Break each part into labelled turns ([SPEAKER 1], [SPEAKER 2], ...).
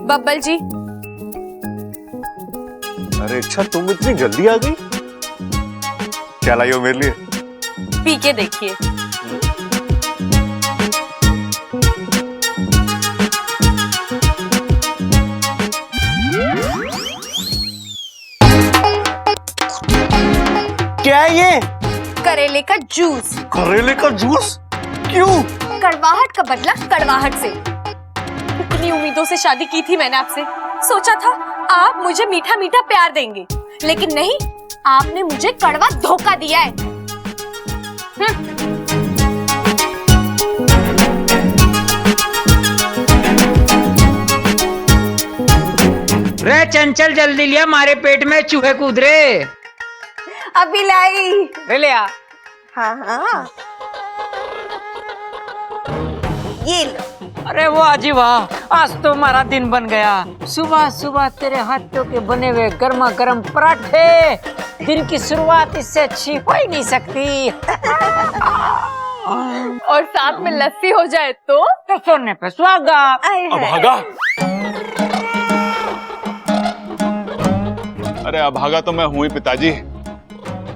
[SPEAKER 1] बब्बल जी।
[SPEAKER 2] अरे अच्छा, तुम इतनी जल्दी आ गई? क्या लाई हो मेरे लिए?
[SPEAKER 1] पी के देखिए।
[SPEAKER 2] क्या है ये?
[SPEAKER 1] करेले का जूस।
[SPEAKER 2] करेले का जूस? क्यों?
[SPEAKER 1] कड़वाहट का बदला कड़वाहट से। इतनी उम्मीदों से शादी की थी मैंने आपसे। सोचा था आप मुझे मीठा मीठा प्यार देंगे, लेकिन नहीं, आपने मुझे कड़वा धोखा दिया है।
[SPEAKER 3] रे चंचल, जल्दी लिया, हमारे पेट में चूहे कूद रहे।
[SPEAKER 1] अभी लाई।
[SPEAKER 3] रे ले आ।
[SPEAKER 1] हाँ हाँ, ये लो।
[SPEAKER 3] अरे वाह जी वाह, आज तो हमारा दिन बन गया। सुबह सुबह तेरे हाथों के बने हुए गर्मा गर्म पराठे, दिन की शुरुआत इससे अच्छी हो ही नहीं सकती।
[SPEAKER 1] और साथ में लस्सी हो जाए तो
[SPEAKER 3] सोने पे सुहागा।
[SPEAKER 2] अभागा? अरे अभागा तो मैं हूं ही पिताजी।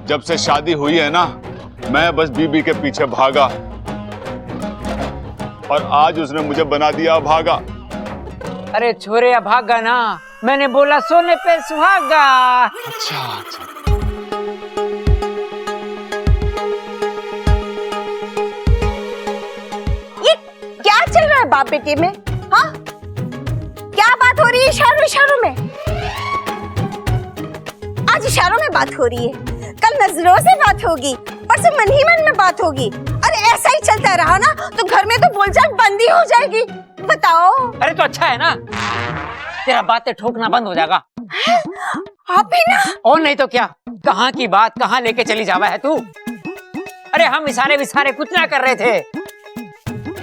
[SPEAKER 2] जब से शादी हुई है ना, मैं बस बीबी के पीछे भागा, और आज उसने मुझे बना दिया अभागा।
[SPEAKER 3] अरे छोरे अभागा ना, मैंने बोला सोने पे सुहागा।
[SPEAKER 2] अच्छा अच्छा।
[SPEAKER 1] ये क्या चल रहा है बाप बेटे में? हाँ, क्या बात हो रही है इशारों इशारों में? आज इशारों में बात हो रही है, कल नजरों से बात होगी, परसों मन ही मन में बात होगी। अरे ऐसा ही चलता रहा ना तो घर में तो बोलचाल बंदी हो जाएगी। बताओ।
[SPEAKER 3] अरे तो अच्छा है ना, तेरा बातें ठोकना बंद हो जाएगा।
[SPEAKER 1] आप भी ना।
[SPEAKER 3] और नहीं तो क्या, कहाँ की बात कहाँ लेके चली जावा है तू। अरे हम इशारे विसारे कुछ ना कर रहे थे,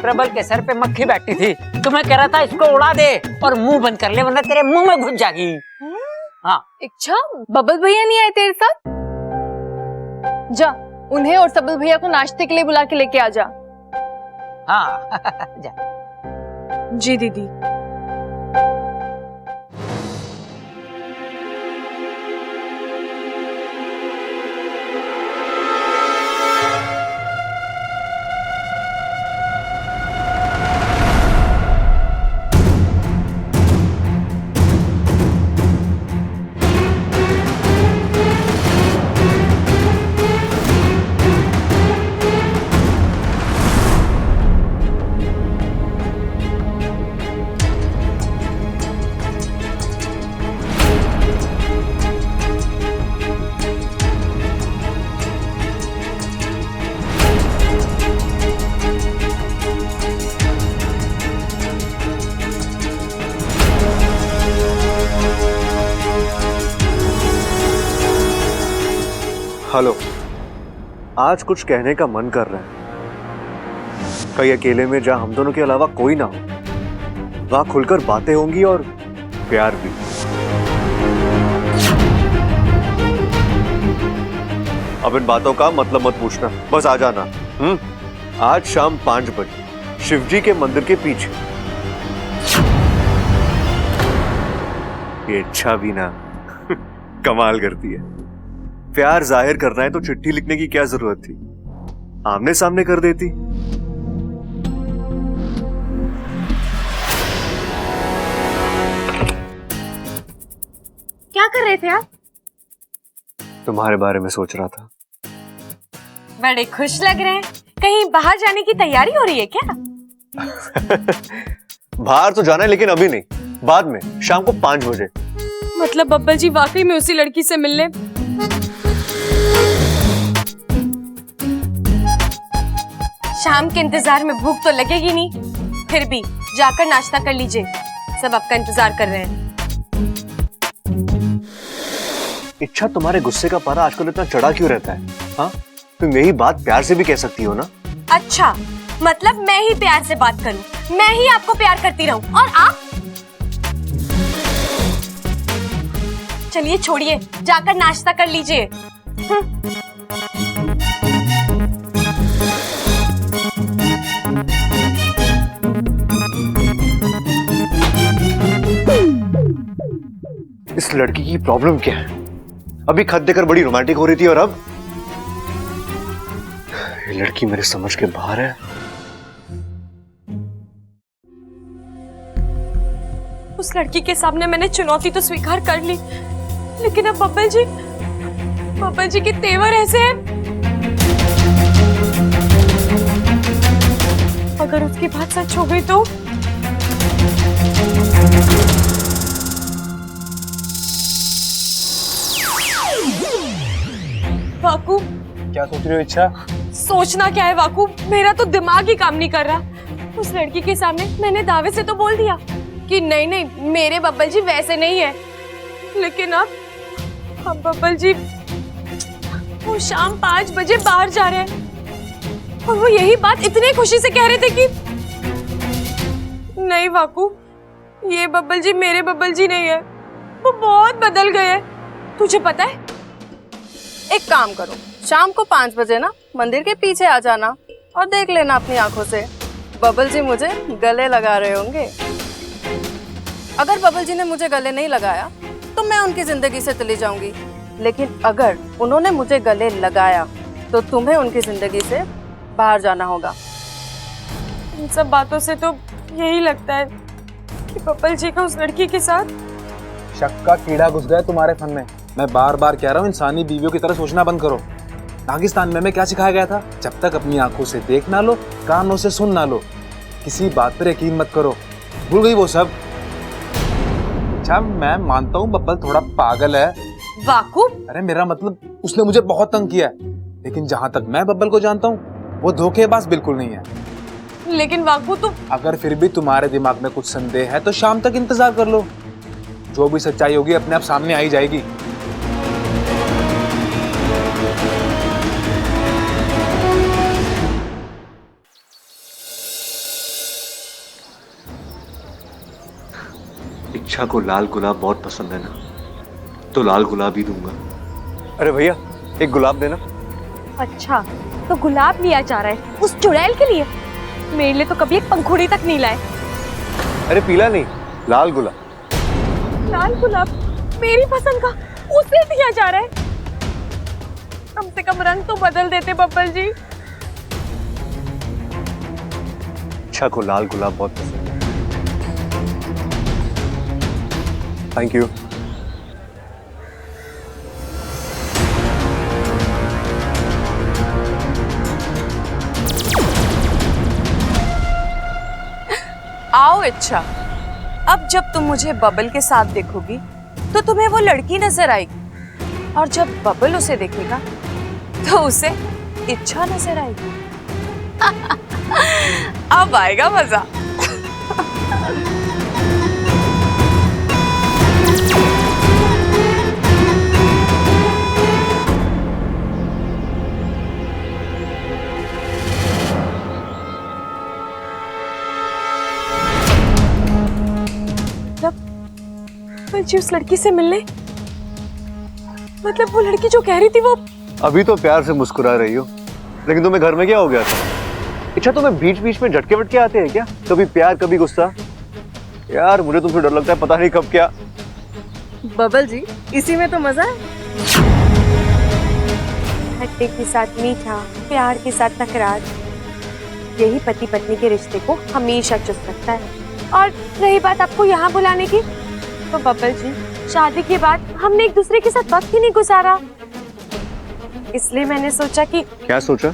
[SPEAKER 3] प्रबल के सर पे मक्खी बैठी थी, तो मैं कह रहा था इसको उड़ा दे और मुंह बंद कर ले, वरना तेरे मुंह में घुस जाएगी। हाँ।
[SPEAKER 1] अच्छा, बबल भैया नहीं आए तेरे साथ? जा, उन्हें और सबल भैया को नाश्ते के लिए बुला के लेके आ जा।
[SPEAKER 3] हाँ जा।
[SPEAKER 1] जी दीदी।
[SPEAKER 2] हेलो, आज कुछ कहने का मन कर रहा है। कहीं अकेले में जहां हम दोनों के अलावा कोई ना हो, वहां खुलकर बातें होंगी और प्यार भी। अब इन बातों का मतलब मत पूछना, बस आ जाना। आज शाम 5 बजे शिवजी के मंदिर के पीछे। ये इच्छा भी ना कमाल करती है। प्यार जाहिर करना है तो चिट्ठी लिखने की क्या जरूरत थी, आमने सामने कर देती।
[SPEAKER 1] क्या कर रहे थे आप?
[SPEAKER 2] तुम्हारे बारे में सोच रहा था।
[SPEAKER 1] बड़े खुश लग रहे हैं, कहीं बाहर जाने की तैयारी हो रही है क्या?
[SPEAKER 2] बाहर तो जाना है, लेकिन अभी नहीं, बाद में, शाम को 5 बजे।
[SPEAKER 1] मतलब बब्बल जी वाकई में उसी लड़की से मिलने? शाम के इंतजार में भूख तो लगेगी नहीं, फिर भी जाकर नाश्ता कर लीजिए, सब आपका इंतजार कर रहे हैं।
[SPEAKER 2] इच्छा, तुम्हारे गुस्से का पारा आजकल इतना चढ़ा क्यों रहता है? हाँ, तुम यही बात प्यार से भी कह सकती हो ना।
[SPEAKER 1] अच्छा, मतलब मैं ही प्यार से बात करूं, मैं ही आपको प्यार करती रहूं, और आप? चलिए छोड़िए, जाकर नाश्ता कर लीजिए।
[SPEAKER 2] इस लड़की की प्रॉब्लम क्या है? अभी खत देकर बड़ी रोमांटिक हो रही थी और अब ये लड़की मेरे समझ के बाहर है।
[SPEAKER 1] उस लड़की के सामने मैंने चुनौती तो स्वीकार कर ली, लेकिन अब बब्बल जी के तेवर ऐसे हैं। अगर उसकी बात सच हो गई तो वाकू,
[SPEAKER 4] क्या सोच रही हो इच्छा?
[SPEAKER 1] सोचना क्या है वाकू, मेरा तो दिमाग ही काम नहीं कर रहा। उस लड़की के सामने मैंने दावे से तो बोल दिया कि नहीं नहीं मेरे बब्बल जी वैसे नहीं है, लेकिन अब बब्बल जी वो शाम 5 बजे बाहर जा रहे हैं और वो यही बात इतनी खुशी से कह रहे थे कि नहीं वाकू, ये बब्बल जी मेरे बब्बल जी नहीं है, वो बहुत बदल गए हैं। तुझे पता है?
[SPEAKER 5] एक काम करो, शाम को 5 बजे ना मंदिर के पीछे आ जाना और देख लेना अपनी आंखों से, बबल जी मुझे गले लगा रहे होंगे। अगर बबल जी ने मुझे गले नहीं लगाया तो मैं उनकी जिंदगी से चली जाऊंगी, लेकिन अगर उन्होंने मुझे गले लगाया तो तुम्हें उनकी जिंदगी से बाहर जाना होगा।
[SPEAKER 1] इन सब बातों से तो यही लगता है कि बब्बल जी का उस लड़की के साथ
[SPEAKER 4] शक का कीड़ा घुस गया तुम्हारे फन में। मैं बार बार कह रहा हूँ इंसानी बीवियों की तरह सोचना बंद करो। पाकिस्तान में क्या सिखाया गया था? जब तक अपनी आंखों से देख ना लो, कानों से सुन ना लो, किसी बात पर यकीन मत करो। भूल गई वो सब? अच्छा, मैं मानता हूँ बब्बल थोड़ा पागल है।
[SPEAKER 1] वाकू,
[SPEAKER 5] अरे मेरा मतलब उसने मुझे बहुत तंग किया है, लेकिन जहां तक मैं बब्बल को जानता हूँ वो धोखेबाज बिल्कुल नहीं है।
[SPEAKER 1] लेकिन वाकू तुम
[SPEAKER 5] अगर फिर भी तुम्हारे दिमाग में कुछ संदेह है तो शाम तक इंतजार कर लो, जो भी सच्चाई होगी अपने आप सामने आ ही जाएगी।
[SPEAKER 2] इच्छा को लाल गुलाब बहुत पसंद है ना, तो लाल गुलाब ही दूंगा। अरे भैया, एक गुलाब देना।
[SPEAKER 1] अच्छा, तो गुलाब लिया जा रहा है उस चुड़ैल के लिए? मेरे लिए तो कभी एक पंखुड़ी तक नहीं लाए।
[SPEAKER 2] अरे पीला नहीं, लाल गुलाब।
[SPEAKER 1] लाल गुलाब मेरी पसंद का उसे दिया जा रहा है? कम से कम रंग तो बदल देते बब्बल जी।
[SPEAKER 2] इच्छा को लाल गुलाब बहुत पसंद है। Thank you.
[SPEAKER 5] आओ इच्छा, अब जब तुम मुझे बबल के साथ देखोगी तो तुम्हें वो लड़की नजर आएगी, और जब बबल उसे देखेगा तो उसे इच्छा नजर आएगी। अब आएगा मजा।
[SPEAKER 1] बब्बल जी उस लड़की से मिलने, मतलब वो लड़की जो कह रही थी वो।
[SPEAKER 2] अभी तो प्यार से मुस्कुरा रही हो, लेकिन तुम्हें घर में क्या हो गया था? इच्छा, तुम्हें बीच बीच में झटके वटके आते हैं क्या? कभी प्यार कभी गुस्सा। यार मुझे तुमसे डर लगता है, पता नहीं कब क्या।
[SPEAKER 5] बबल जी, इसी में तो मजा है।
[SPEAKER 1] खट्टे के साथ मीठा, प्यार के साथ तकरार, यही पति पत्नी के रिश्ते को हमेशा चुस्त रखता है। और रही बात आपको यहाँ बुलाने की, तो बब्बल जी शादी के बाद हमने एक दूसरे के साथ वक्त ही नहीं गुजारा, इसलिए मैंने सोचा कि।
[SPEAKER 2] क्या सोचा?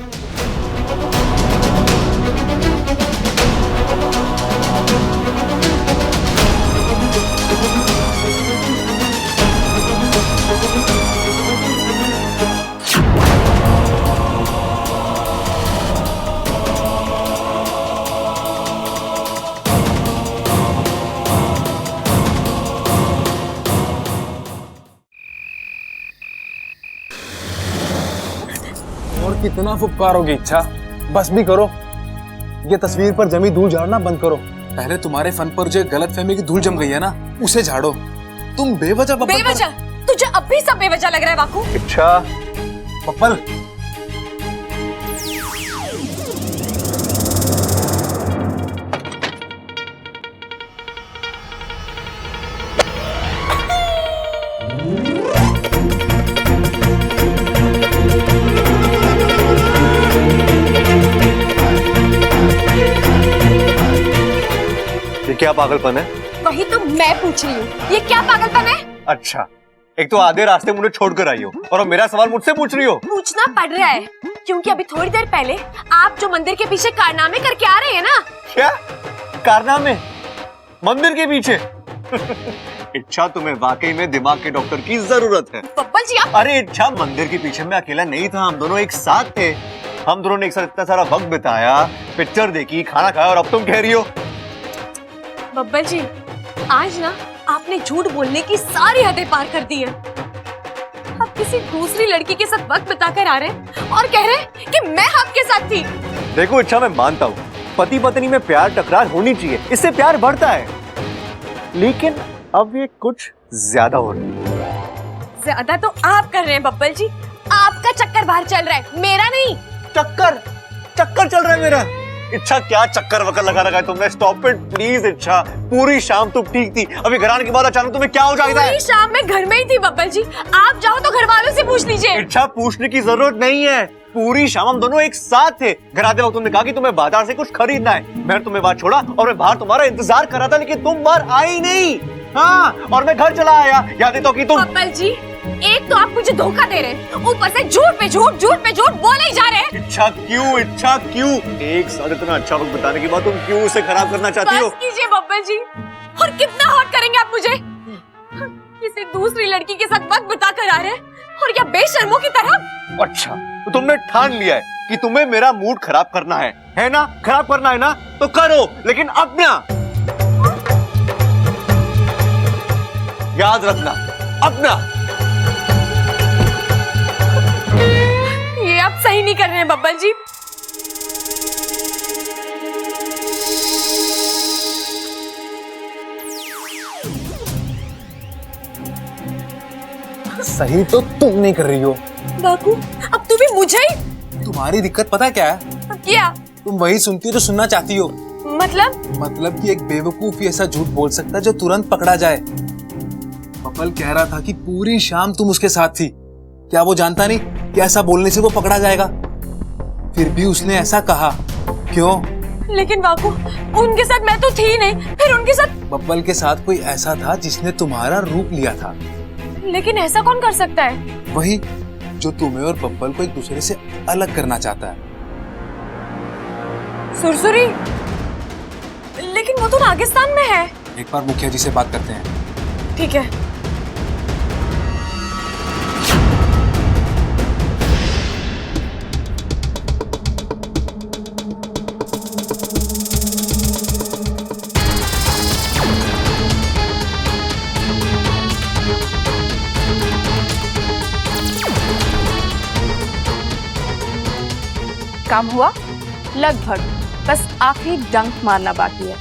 [SPEAKER 5] और कितना फुफकारोगी इच्छा, बस भी करो। ये तस्वीर पर जमी धूल झाड़ना बंद करो। पहले तुम्हारे फन पर जो गलतफहमी की धूल जम गई है ना, उसे झाड़ो। तुम बेवजह
[SPEAKER 1] बेवजह? तुझे अब भी सब बेवजह लग रहा है वाकू?
[SPEAKER 2] इच्छा,
[SPEAKER 5] बब्बल,
[SPEAKER 2] क्या पागलपन है?
[SPEAKER 1] वही तो मैं पूछ रही हूँ, ये क्या पागलपन है?
[SPEAKER 2] अच्छा, एक तो आधे रास्ते मुझे छोड़कर आई हो और अब मेरा सवाल मुझसे पूछ रही हो।
[SPEAKER 1] पूछना पड़ रहा है क्योंकि अभी थोड़ी देर पहले आप जो मंदिर के पीछे कारनामे करके आ रहे हैं ना।
[SPEAKER 2] क्या कारनामे? मंदिर के पीछे? इच्छा, तुम्हें वाकई में दिमाग के डॉक्टर की जरूरत है।
[SPEAKER 1] बब्बल जी आप।
[SPEAKER 2] अरे इच्छा, मंदिर के पीछे मैं अकेला नहीं था, हम दोनों एक साथ थे। हम दोनों ने एक साथ इतना सारा वक्त बिताया, पिक्चर देखी, खाना खाया, और अब तुम कह रही हो।
[SPEAKER 1] बब्बल जी, आज ना आपने झूठ बोलने की सारी हदें पार कर दी है। आप किसी दूसरी लड़की के साथ वक्त बिताकर आ रहे हैं और कह रहे हैं कि मैं आपके साथ थी।
[SPEAKER 2] देखो इच्छा, मैं मानता हूँ पति पत्नी में प्यार टकरार होनी चाहिए, इससे प्यार बढ़ता है, लेकिन अब ये कुछ ज्यादा हो रहा है।
[SPEAKER 1] ज्यादा तो आप कर रहे हैं बब्बल जी, आपका चक्कर बाहर चल रहा है, मेरा नहीं।
[SPEAKER 2] चक्कर चल रहा है मेरा? इच्छा, क्या चक्कर वक्कर लगा रखा है तुमने? स्टॉप इट प्लीज इच्छा। पूरी शाम तुम ठीक थी, अभी घर आने के बाद अचानक तुम्हें क्या हो जाता है?
[SPEAKER 1] पूरी शाम मैं घर में ही थी बब्बल जी, आप जाओ तो घर वालों से पूछ लीजिए।
[SPEAKER 2] इच्छा, पूछने की जरूरत नहीं है, पूरी शाम हम दोनों एक साथ थे। घर आते वक्त तुमने कहा कि तुम्हें बाजार से कुछ खरीदना है, मैंने तुम्हें बाहर छोड़ा और मैं बाहर तुम्हारा इंतजार कर रहा था, लेकिन तुम बाहर आई नहीं। हाँ, और मैं घर चला आया, याद है तो कि तुम।
[SPEAKER 1] बब्बल जी, एक तो आप मुझे धोखा दे रहे हैं, ऊपर से झूठ पे झूठ बोले ही जा रहे हैं।
[SPEAKER 2] इच्छा क्यों? एक साथ इतना अच्छा वक्त बताने के बाद तुम क्यों उसे खराब करना चाहती हो?
[SPEAKER 1] बस कीजिए बब्बल जी, और कितना हॉट करेंगे आप मुझे? किसी दूसरी लड़की के साथ वक्त बिता कर आ रहे हैं और या बेशर्मों की तरह।
[SPEAKER 2] अच्छा, तो तुमने ठान लिया है कि तुम्हें मेरा मूड खराब करना है ना? खराब करना है ना, तो करो, लेकिन अपना याद रखना, अपना।
[SPEAKER 1] ये आप सही नहीं कर रहे हैं बब्बल जी।
[SPEAKER 4] सही तो तुम नहीं कर रही हो।
[SPEAKER 1] बाकू, अब तू भी मुझे ही।
[SPEAKER 4] तुम्हारी दिक्कत पता क्या है?
[SPEAKER 1] क्या?
[SPEAKER 4] तुम वही सुनती हो जो सुनना चाहती हो।
[SPEAKER 1] मतलब
[SPEAKER 4] कि एक बेवकूफ ही ऐसा झूठ बोल सकता है जो तुरंत पकड़ा जाए। बबल कह रहा था कि पूरी शाम तुम उसके साथ थी। क्या वो जानता नहीं कि ऐसा बोलने से वो पकड़ा जाएगा? फिर भी उसने ऐसा कहा, क्यों?
[SPEAKER 1] लेकिन बाकू, उनके साथ मैं तो थी नहीं, फिर उनके साथ।
[SPEAKER 4] बब्बल के साथ कोई ऐसा था जिसने तुम्हारा रूप लिया था।
[SPEAKER 1] लेकिन ऐसा कौन कर सकता है?
[SPEAKER 4] वही जो तुम्हें और बब्बल को एक दूसरे से अलग करना चाहता है।
[SPEAKER 1] सुरसुरी, लेकिन वो तो नागिस्तान में है।
[SPEAKER 4] एक बार मुखिया जी से बात करते हैं।
[SPEAKER 1] ठीक है।
[SPEAKER 5] काम हुआ लगभग, बस आखिरी डंक मारना बाकी है।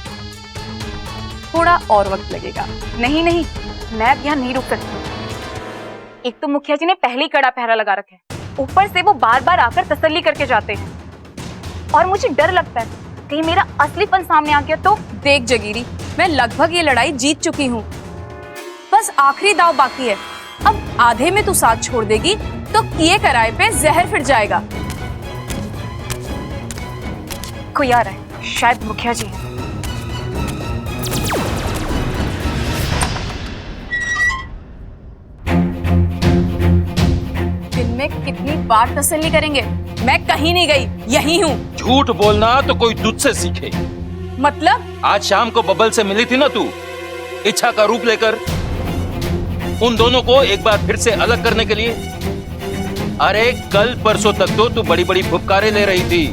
[SPEAKER 5] थोड़ा और वक्त लगेगा।
[SPEAKER 6] नहीं, मैं अब यहाँ नहीं रुक सकती। एक तो मुखिया जी ने पहले ही कड़ा पहरा लगा रखा है, ऊपर से वो बार बार आकर तसल्ली करके जाते हैं और मुझे डर लगता है कहीं मेरा असलीपन सामने आ गया तो।
[SPEAKER 5] देख जगीरी, मैं लगभग ये लड़ाई जीत चुकी हूँ, बस आखिरी दाव बाकी है। अब आधे में तू साथ छोड़ देगी तो किए कराए पे जहर फिर जाएगा।
[SPEAKER 6] कोई आ रहा है, शायद मुखिया जी है।
[SPEAKER 5] दिन में कितनी बार तसल्ली करेंगे? मैं कहीं नहीं गई, यही हूँ।
[SPEAKER 7] झूठ बोलना तो कोई तुझ से सीखे।
[SPEAKER 5] मतलब?
[SPEAKER 7] आज शाम को बबल से मिली थी ना तू, इच्छा का रूप लेकर, उन दोनों को एक बार फिर से अलग करने के लिए। अरे कल परसों तक तो तू बड़ी बड़ी फुफकारें ले रही थी,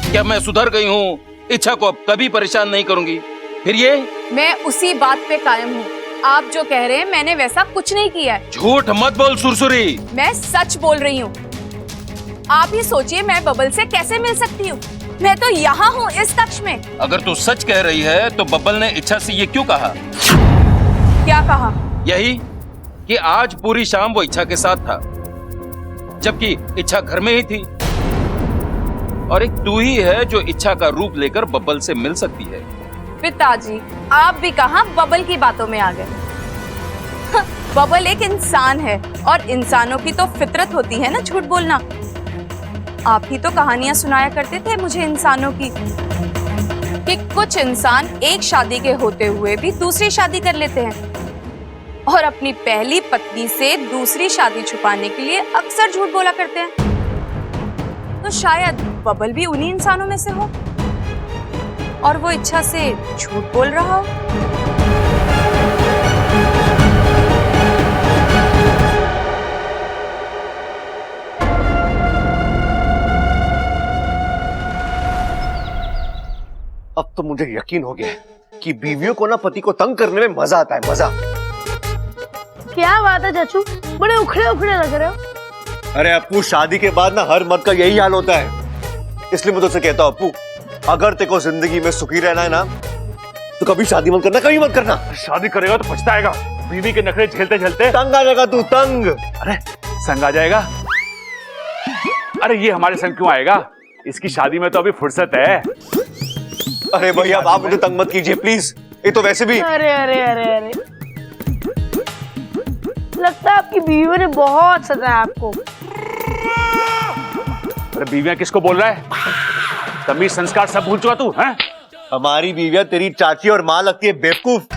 [SPEAKER 7] क्या मैं सुधर गई हूँ, इच्छा को अब कभी परेशान नहीं करूंगी। फिर ये?
[SPEAKER 5] मैं उसी बात पे कायम हूँ। आप जो कह रहे हैं मैंने वैसा कुछ नहीं किया है।
[SPEAKER 7] झूठ मत बोल सुरसुरी।
[SPEAKER 5] मैं सच बोल रही हूँ। आप ही सोचिए मैं बबल से कैसे मिल सकती हूँ? मैं तो यहाँ हूँ इस कक्ष में।
[SPEAKER 7] अगर तू सच कह रही है तो बबल ने इच्छा से ये क्यों कहा?
[SPEAKER 5] क्या कहा?
[SPEAKER 7] यही कि आज पूरी शाम वो इच्छा के साथ था, जबकि इच्छा घर में ही थी, और एक तू ही है जो इच्छा का रूप लेकर बबल से मिल सकती है।
[SPEAKER 5] पिताजी, आप भी कहाँ बबल की बातों में आ गए। बबल एक इंसान है और इंसानों की तो फितरत होती है ना झूठ बोलना। आप ही तो कहानियां सुनाया करते थे मुझे इंसानों की,
[SPEAKER 6] कि कुछ इंसान एक शादी के होते हुए भी दूसरी शादी कर लेते हैं और अपनी पहली पत्नी से दूसरी शादी छुपाने के लिए अक्सर झूठ बोला करते हैं। तो शायद बबल भी उन्हीं इंसानों में से हो और वो इच्छा से झूठ बोल रहा हो।
[SPEAKER 2] अब तो मुझे यकीन हो गया है कि बीवियों को ना पति को तंग करने में मजा आता है, मजा।
[SPEAKER 8] क्या बात है चाचू, बड़े उखड़े उखड़े लग रहे हो।
[SPEAKER 2] अरे अप्पू, शादी के बाद ना हर मर्द का यही हाल होता है। इसलिए मैं तुझसे कहता हूँ अप्पू, अगर तेको जिंदगी में सुखी रहना है ना तो कभी शादी मत करना, कभी मत करना।
[SPEAKER 9] शादी करेगा तो पछताएगा। बीवी के नखरे झेलते झेलते
[SPEAKER 2] तंग आ जाएगा तू, तंग।
[SPEAKER 9] अरे संग आ जाएगा। अरे ये हमारे संग क्यों आएगा? इसकी शादी में तो अभी फुर्सत है।
[SPEAKER 2] अरे भैया आप मुझे तंग मत कीजिए प्लीज, ये तो वैसे भी।
[SPEAKER 8] अरे अरे अरे अरे, लगता है आपकी बीवी ने बहुत सताया आपको।
[SPEAKER 9] अरे बीवियां किसको बोल रहा है? तमीज संस्कार सब भूल चुका तू हैं?
[SPEAKER 2] हमारी बीवियां तेरी चाची और माँ लगती है, बेवकूफ।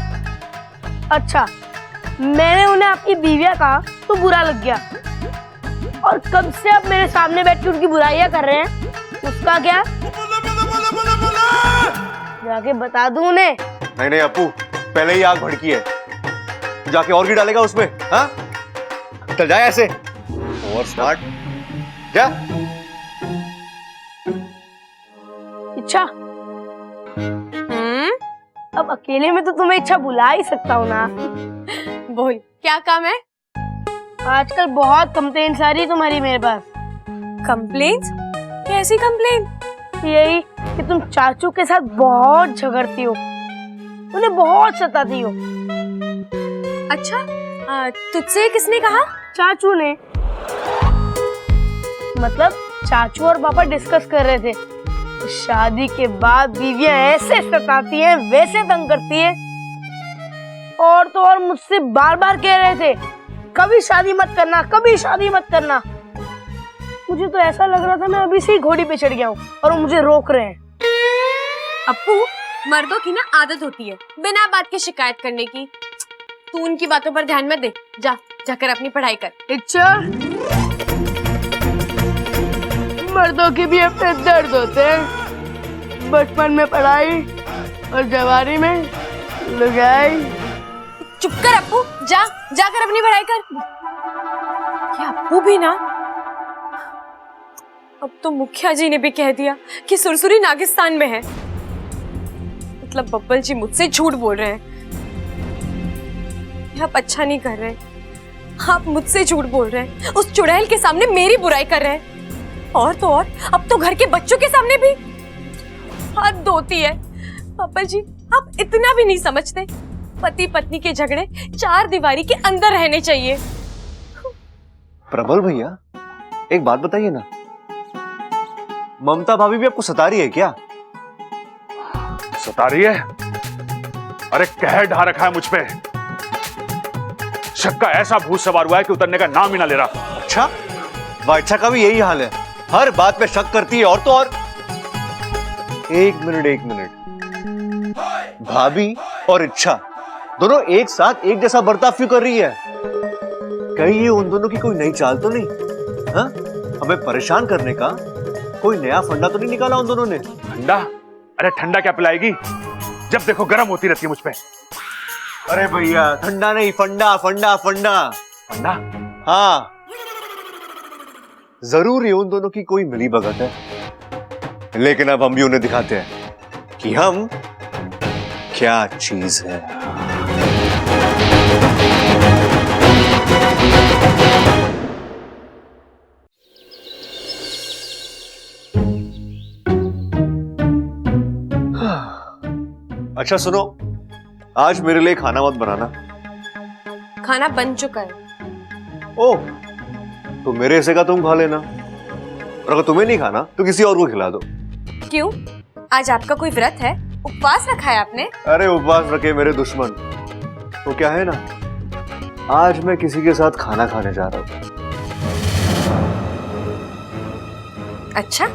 [SPEAKER 8] अच्छा, मैंने उन्हें आपकी बीवियां कहा तो बुरा लग गया, और कब से आप मेरे सामने बैठ के उनकी बुराइयां कर रहे हैं, उसका क्या? जाके बता दूं उन्हें।
[SPEAKER 2] नहीं नहीं अप्पू, पहले ही आग भड़की है, जाके और भी डालेगा उसमें। हाँ चल जाए ऐसे, और स्मार्ट जा।
[SPEAKER 8] इच्छा, अब अकेले में तो तुम्हें इच्छा बुला ही सकता हूँ ना।
[SPEAKER 1] बोल, क्या काम है?
[SPEAKER 8] आजकल बहुत कंप्लेंट्स आ रही है तुम्हारी मेरे पास।
[SPEAKER 1] कंप्लेंट्स? कैसी कंप्लेंट?
[SPEAKER 8] यही कि तुम चाचू के साथ बहुत झगड़ती हो, उन्हें बहुत सताती हो।
[SPEAKER 1] अच्छा, तुझसे किसने कहा?
[SPEAKER 8] चाचू ने। मतलब चाचू और पापा डिस्कस कर रहे थे, शादी के बाद बीवियां ऐसे सताती हैं, वैसे तंग करती हैं, और तो और मुझसे बार बार कह रहे थे कभी शादी मत करना, कभी शादी मत करना। मुझे तो ऐसा लग रहा था मैं अभी से ही घोड़ी पे चढ़ गया हूँ और वो मुझे रोक रहे हैं।
[SPEAKER 1] अप्पू, मर्दों की ना आदत होती है बिना बात के शिकायत करने की। तू उनकी बातों पर ध्यान मत दे, जाकर अपनी पढ़ाई कर।
[SPEAKER 8] अच्छा, मर्दों के भी अपने दर्द होते हैं। बचपन में पढ़ाई और जवानी में लुगाई।
[SPEAKER 1] चुप कर अप्पू, जाकर अपनी पढ़ाई कर। क्या अप्पू भी ना, अब तो मुखिया जी ने भी कह दिया कि सुरसुरी नागिस्तान में है। मतलब बब्बल जी मुझसे झूठ बोल रहे हैं। आप अच्छा नहीं कर रहे, आप मुझसे झूठ बोल रहे हैं, उस चुड़ैल के सामने मेरी बुराई कर रहे हैं, और तो और अब तो घर के बच्चों के सामने भी। हद होती है बब्बल जी, आप इतना भी नहीं समझते। पति पत्नी के झगड़े चार दीवारी के अंदर रहने चाहिए।
[SPEAKER 2] प्रबल भैया, एक बात बताइए ना, ममता भाभी भी आपको सता रही है क्या?
[SPEAKER 9] सता रही है? अरे कहर ढा रखा है मुझ पे। शक का ऐसा भूत सवार हुआ है कि उतरने का नाम ही ना ले रहा।
[SPEAKER 2] अच्छा, वाइच्छा का भी यही हाल है, हर बात पे शक करती है, और तो और। एक मिनट, भाभी और इच्छा दोनों एक साथ एक जैसा बर्ताव क्यों कर रही है? कहीं ये उन दोनों की कोई नई चाल तो नहीं? हाँ, हमें परेशान करने का कोई नया फंडा तो नहीं निकाला उन दोनों ने?
[SPEAKER 9] ठंडा? अरे ठंडा क्या पिलाएगी, जब देखो गर्म होती रहती है मुझ पे।
[SPEAKER 2] अरे भैया, ठंडा नहीं, फंडा फंडा फंडा
[SPEAKER 9] फंडा?
[SPEAKER 2] हाँ, जरूर ये उन दोनों की कोई मिली भगत है, लेकिन अब हम भी उन्हें दिखाते हैं कि हम क्या चीज है। अच्छा सुनो, आज मेरे लिए खाना मत बनाना।
[SPEAKER 1] खाना बन चुका है।
[SPEAKER 2] ओह, तो मेरे हिस्से का तुम खा लेना, और अगर तुम्हें नहीं खाना तो किसी और को खिला दो।
[SPEAKER 1] क्यों, आज आपका कोई व्रत है? उपवास रखा है आपने?
[SPEAKER 2] अरे उपवास रखे मेरे दुश्मन, तो क्या है ना, आज मैं किसी के साथ खाना खाने जा रहा हूँ।
[SPEAKER 1] अच्छा,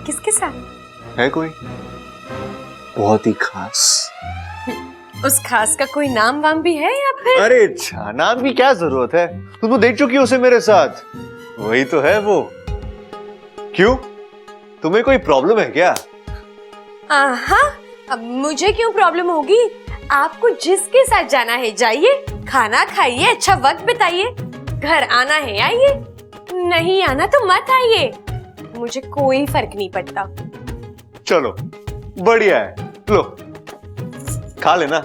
[SPEAKER 1] किसके साथ?
[SPEAKER 2] है कोई? बहुत ही खास।
[SPEAKER 1] उस खास का कोई नाम वाम भी है या फिर?
[SPEAKER 2] अरे अच्छा, नाम की क्या जरूरत है, तुम तो देख चुकी हो उसे मेरे साथ, वही तो है वो। क्यों, तुम्हें कोई प्रॉब्लम है क्या?
[SPEAKER 1] हाँ, अब मुझे क्यों प्रॉब्लम होगी? आपको जिसके साथ जाना है जाइए, खाना खाइए, अच्छा वक्त बिताइए, घर आना है आइए, नहीं आना तो मत आइए, मुझे कोई फर्क नहीं पड़ता।
[SPEAKER 2] चलो बढ़िया है, लो खा लेना।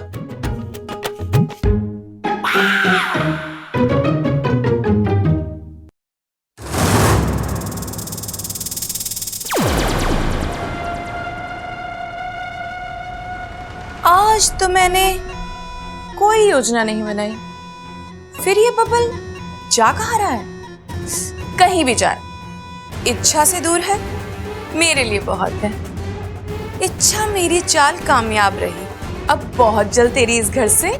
[SPEAKER 10] आज तो मैंने कोई योजना नहीं बनाई, फिर ये बबल जा कहाँ रहा है? कहीं भी जा, इच्छा से दूर है, मेरे लिए बहुत है। इच्छा मेरी चाल कामयाब रही, अब बहुत जल्द तेरी इस घर से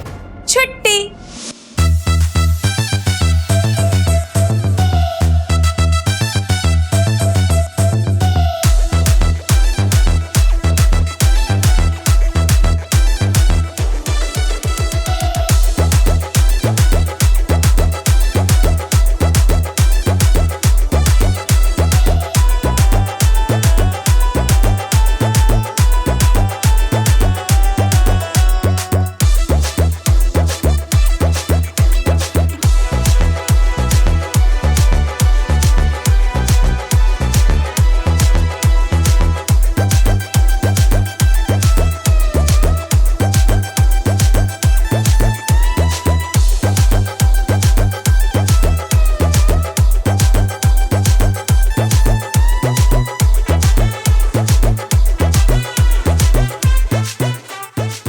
[SPEAKER 10] छुट्टी।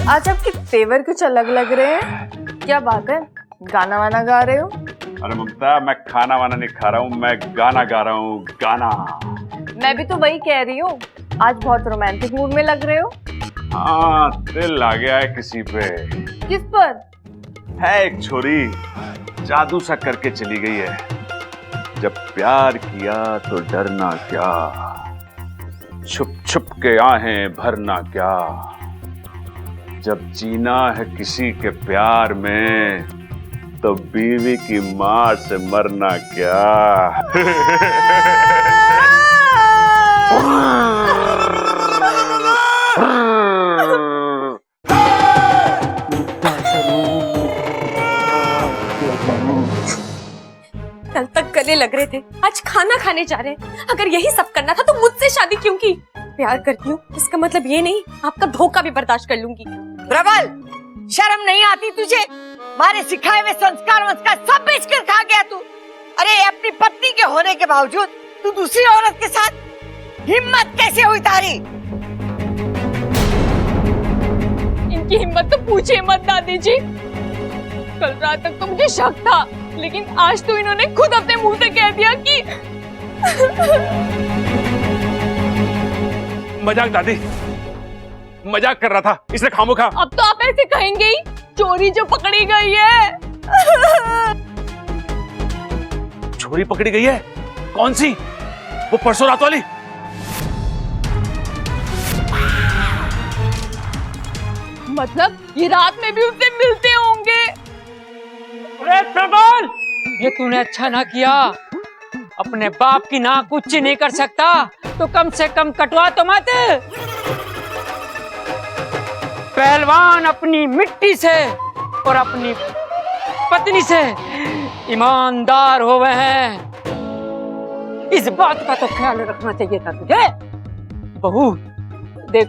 [SPEAKER 5] आज आपके तेवर कुछ अलग लग रहे हैं, क्या बात है? गाना वाना गा रहे हो?
[SPEAKER 9] अरे ममता, मैं खाना वाना नहीं खा रहा हूँ, मैं गाना गा रहा हूँ, गाना।
[SPEAKER 5] मैं भी तो वही कह रही हूँ, आज बहुत रोमांटिक मूड में लग रहे हो।
[SPEAKER 9] हाँ, दिल आ गया है किसी पे।
[SPEAKER 5] किस पर?
[SPEAKER 9] है एक छोरी, जादू सा करके चली गई है। जब प्यार किया तो डरना क्या, छुप छुप के आहें भरना क्या, जब जीना है किसी के प्यार में तो बीवी की मार से मरना क्या।
[SPEAKER 1] कल तक गले लग रहे थे, आज खाना खाने जा रहे हैं। अगर यही सब करना था तो मुझसे शादी क्यों की? प्यार करती हूँ इसका मतलब ये नहीं आपका धोखा भी बर्दाश्त कर लूंगी।
[SPEAKER 11] प्रबल, शर्म नहीं आती तुझे? हमारे सिखाए हुए संस्कार वंस्कार सब बेच कर खा गया तू। अरे अपनी पत्नी के होने के बावजूद तू दूसरी औरत के साथ, हिम्मत कैसे हुई तारी?
[SPEAKER 6] इनकी हिम्मत तो पूछे मत दादी जी। कल रात तक तो मुझे शक था, लेकिन आज तो इन्होंने खुद अपने मुंह से कह दिया कि
[SPEAKER 9] मजाक दादी, मजाक कर रहा था, इसने खामोखा।
[SPEAKER 6] अब तो आप ऐसे कहेंगे ही, चोरी जो पकड़ी गई है।
[SPEAKER 9] छोरी पकड़ी गई है? कौन सी? वो परसों रात वाली?
[SPEAKER 6] मतलब ये रात में भी उससे मिलते होंगे।
[SPEAKER 3] अरे प्रबल, ये तूने अच्छा ना किया। अपने बाप की नाक ऊंची नहीं कर सकता तो कम से कम कटवा तो मत। पहलवान अपनी मिट्टी से और अपनी पत्नी से ईमानदार हो गए हैं, इस बात का तो ख्याल रखना चाहिए था तुझे। बहू देख,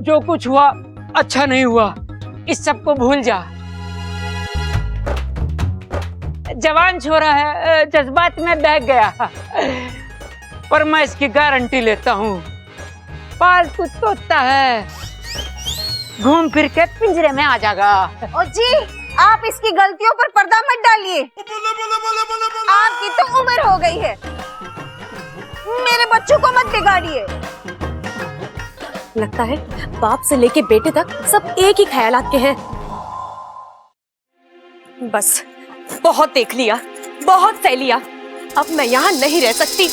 [SPEAKER 3] जो कुछ हुआ अच्छा नहीं हुआ, इस सब को भूल जा। जवान छोरा है, जज्बात में बह गया, पर मैं इसकी गारंटी लेता हूँ, पालतू तोता है, घूम फिर के पिंजरे में आ जाएगा।
[SPEAKER 11] ओ जी, आप इसकी गलतियों पर पर्दा मत डालिए। आपकी तो उम्र हो गई है, मेरे बच्चों को मत बिगाड़िए।
[SPEAKER 1] लगता है बाप से लेके बेटे तक सब एक ही ख्यालात के हैं। बस बहुत देख लिया, बहुत सह लिया, अब मैं यहाँ नहीं रह सकती।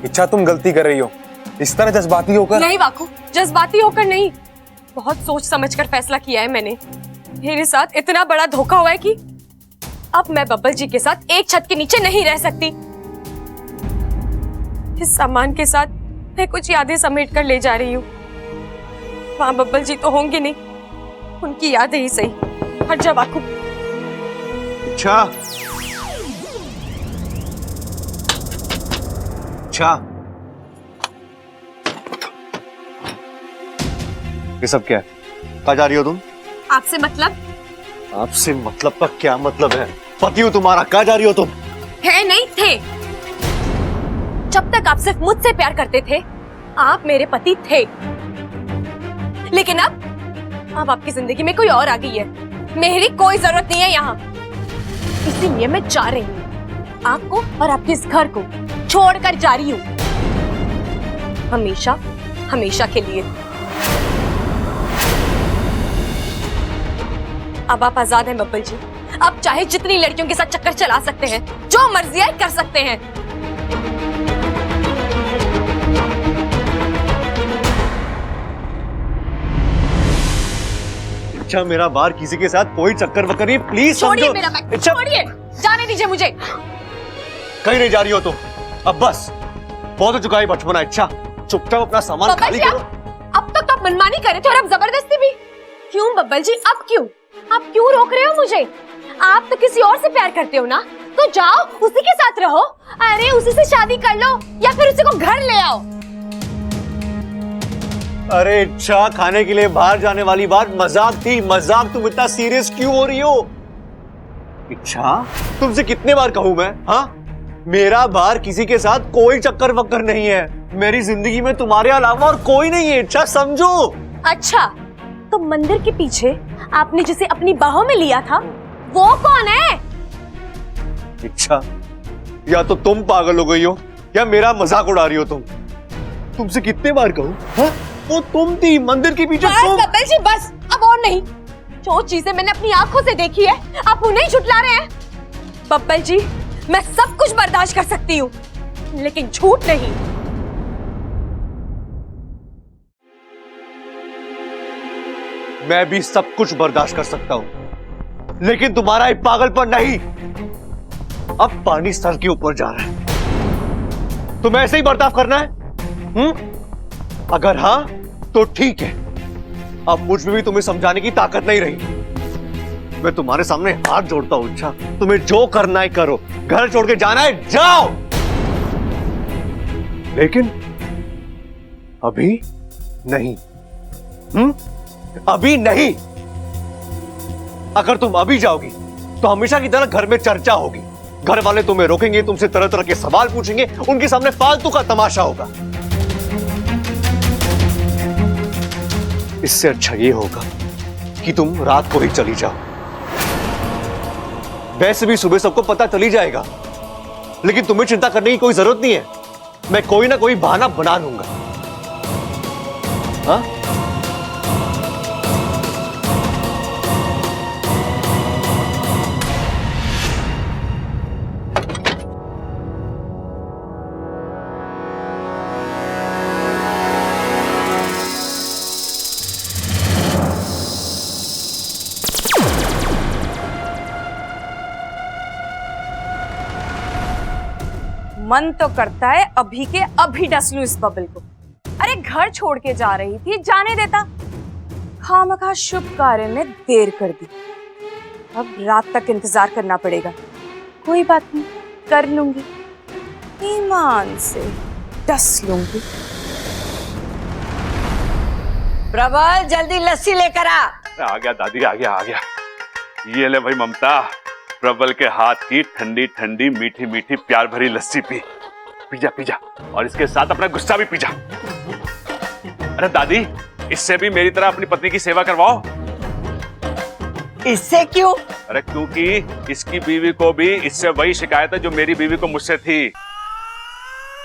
[SPEAKER 4] इच्छा तुम गलती कर रही हो, इस तरह जज्बाती होकर।
[SPEAKER 1] नहीं वाकू, जज्बाती होकर नहीं, बहुत सोच समझकर फैसला किया है मैंने। मेरे साथ इतना बड़ा धोखा हुआ है कि अब मैं बब्बल जी के साथ एक छत के नीचे नहीं रह सकती। इस सामान के साथ मैं कुछ यादें समेट कर ले जा रही हूँ। वहां बब्बल जी तो होंगे नहीं, उनकी यादें ही सही। हट जा वाकू।
[SPEAKER 2] अच्छा अच्छा, ये सब क्या है? कहाँ जा रही हो तुम?
[SPEAKER 1] आपसे मतलब?
[SPEAKER 2] आपसे मतलब का क्या मतलब है? पति हूँ तुम्हारा, कहाँ जा रही हो तुम?
[SPEAKER 1] है नहीं थे। जब तक आप सिर्फ मुझसे प्यार करते थे, आप मेरे पति थे। लेकिन अब आपकी जिंदगी में कोई और आ गई है। मेरी कोई जरूरत नहीं है यहाँ। इसीलिए मैं जा रही हूँ। आपको और आपके इस घर को छोड़कर जा रही हूँ, हमेशा हमेशा के लिए। अब आप आजाद हैं बब्बल जी। अब चाहे जितनी लड़कियों के साथ चक्कर चला सकते हैं, जो मर्जी है कर सकते हैं।
[SPEAKER 2] अच्छा, मेरा बाहर किसी के साथ कोई चक्कर वक्कर नहीं, प्लीज
[SPEAKER 1] छोड़िए
[SPEAKER 2] समझो।
[SPEAKER 1] मेरा बैग,
[SPEAKER 2] अच्छा,
[SPEAKER 1] छोड़िए, जाने दीजिए मुझे।
[SPEAKER 2] कहीं नहीं जा रही हो तुम। अब बस बहुत हो चुका है बचपना। अच्छा, चुपचाप अपना सामान
[SPEAKER 1] बब्बल
[SPEAKER 2] खाली
[SPEAKER 1] जी,
[SPEAKER 2] करो।
[SPEAKER 1] अब तक तो आप मनमानी कर रहे थे और अब जबरदस्ती भी। क्यों बब्बल जी, अब क्यों? आप क्यों रोक रहे हो मुझे? आप तो किसी और से प्यार करते हो ना, तो जाओ उसी के साथ रहो। अरे उसी से शादी कर लो या फिर उसी को घर ले आओ।
[SPEAKER 2] अरे अच्छा, खाने के लिए बाहर जाने वाली बात मजाक थी। मजाक, तुम इतना सीरियस क्यों हो रही हो? अच्छा, तुमसे कितने बार कहूं मैं? हाँ, मेरा बाहर किसी के साथ कोई चक्कर वक्कर नहीं है। मेरी जिंदगी में तुम्हारे अलावा और कोई नहीं है। अच्छा समझो।
[SPEAKER 1] अच्छा, तो मंदिर के पीछे आपने जिसे अपनी बाहों में लिया था, वो कौन है?
[SPEAKER 2] अच्छा, या तो तुम पागल हो गई हो या मेरा मजाक उड़ा रही हो तुम। तुमसे कितने बार कहूं? हाँ? वो तुम थी मंदिर के पीछे।
[SPEAKER 1] बस
[SPEAKER 2] तुम।
[SPEAKER 1] बब्बल जी बस, अब और नहीं। जो चीजें मैंने अपनी आंखों से देखी है, आप उन्हें ही झुठला रहे हैं। बब्बल जी, मैं सब कुछ बर्दाश्त कर सकती हूँ, लेकिन झूठ नहीं।
[SPEAKER 2] मैं भी सब कुछ बर्दाश्त कर सकता हूं, लेकिन तुम्हारा ये पागलपन नहीं। अब पानी सर के ऊपर जा रहा है। तुम्हें ऐसे ही बर्ताव करना है? अगर हाँ तो ठीक है। अब मुझ में भी तुम्हें समझाने की ताकत नहीं रही। मैं तुम्हारे सामने हाथ जोड़ता हूं। अच्छा, तुम्हें जो करना है करो। घर छोड़ के जाना है, जाओ। लेकिन अभी नहीं। अभी नहीं। अगर तुम अभी जाओगी तो हमेशा की तरह घर में चर्चा होगी। घर वाले तुम्हें रोकेंगे, तुमसे तरह तरह के सवाल पूछेंगे, उनके सामने फालतू का तमाशा होगा। इससे अच्छा ये होगा कि तुम रात को ही चली जाओ। वैसे भी सुबह सबको पता चली जाएगा, लेकिन तुम्हें चिंता करने की कोई जरूरत नहीं है। मैं कोई ना कोई बहाना बना लूंगा। हाँ?
[SPEAKER 6] मन तो करता है अभी के अभी डस लूं इस बबल को। अरे घर छोड़ के जा रही थी, जाने देता। खामखा शुभ कार्य में देर कर दी। अब रात तक इंतजार करना पड़ेगा। कोई बात नहीं, कर लूंगी, ईमान से डस लूंगी।
[SPEAKER 11] प्रबल, जल्दी लस्सी लेकर आ।
[SPEAKER 9] आ गया दादी, आ गया आ गया। ये ले भाई ममता, प्रबल के हाथ की ठंडी ठंडी मीठी मीठी प्यार भरी लस्सी पी। पीजा पीजा, और इसके साथ अपना गुस्सा भी पीजा। अरे दादी, इससे भी मेरी तरह अपनी पत्नी की सेवा करवाओ।
[SPEAKER 11] इससे क्यों?
[SPEAKER 9] अरे क्योंकि इसकी बीवी को भी इससे वही शिकायत है जो मेरी बीवी को मुझसे थी।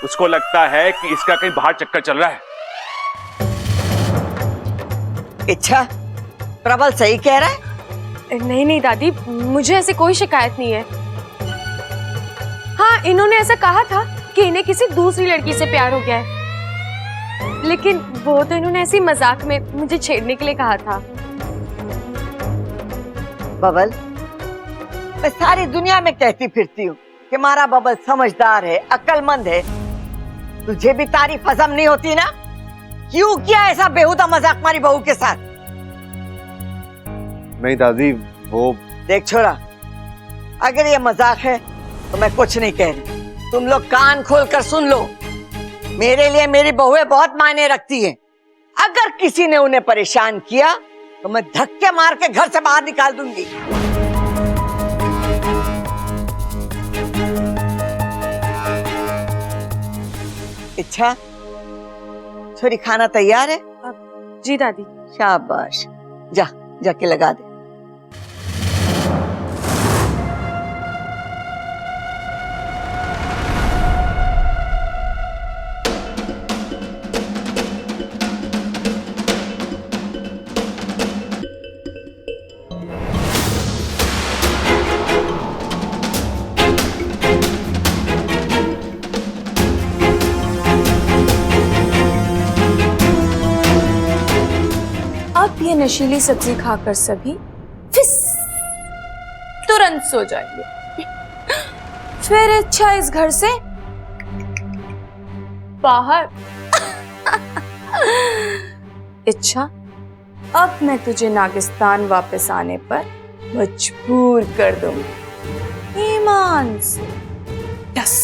[SPEAKER 9] उसको लगता है कि इसका कहीं बाहर चक्कर चल रहा है।
[SPEAKER 11] अच्छा, प्रबल सही कह रहा है।
[SPEAKER 1] नहीं नहीं दादी, मुझे ऐसी कोई शिकायत नहीं है। हाँ, इन्होंने ऐसा कहा था कि इन्हें किसी दूसरी लड़की से प्यार हो गया है, लेकिन वो तो इन्होंने ऐसी मजाक में मुझे छेड़ने के लिए कहा था।
[SPEAKER 11] बबल, मैं सारी दुनिया में कहती फिरती हूँ कि हमारा बबल समझदार है, अक्लमंद है। तुझे भी तारीफ हजम नहीं होती ना? क्यों किया ऐसा बेहुदा मजाक हमारी बहू के साथ?
[SPEAKER 2] नहीं दादी, वो
[SPEAKER 11] देख छोरा, अगर ये मजाक है तो मैं कुछ नहीं कह रही। तुम लोग कान खोल कर सुन लो। मेरे लिए मेरी बहुएं बहुत मायने रखती हैं। अगर किसी ने उन्हें परेशान किया तो मैं धक्के मार के घर से बाहर निकाल दूंगी। अच्छा छोरी, खाना तैयार है?
[SPEAKER 1] जी दादी।
[SPEAKER 11] शाबाश, जा जाके लगा दे।
[SPEAKER 10] अब ये नशीली सब्जी खाकर सभी फिस तुरंत सो जाएंगे। फिर अच्छा इस घर से बाहर। इच्छा, अब मैं तुझे नागिस्तान वापस आने पर मजबूर कर दूंगी, ईमान से। यस।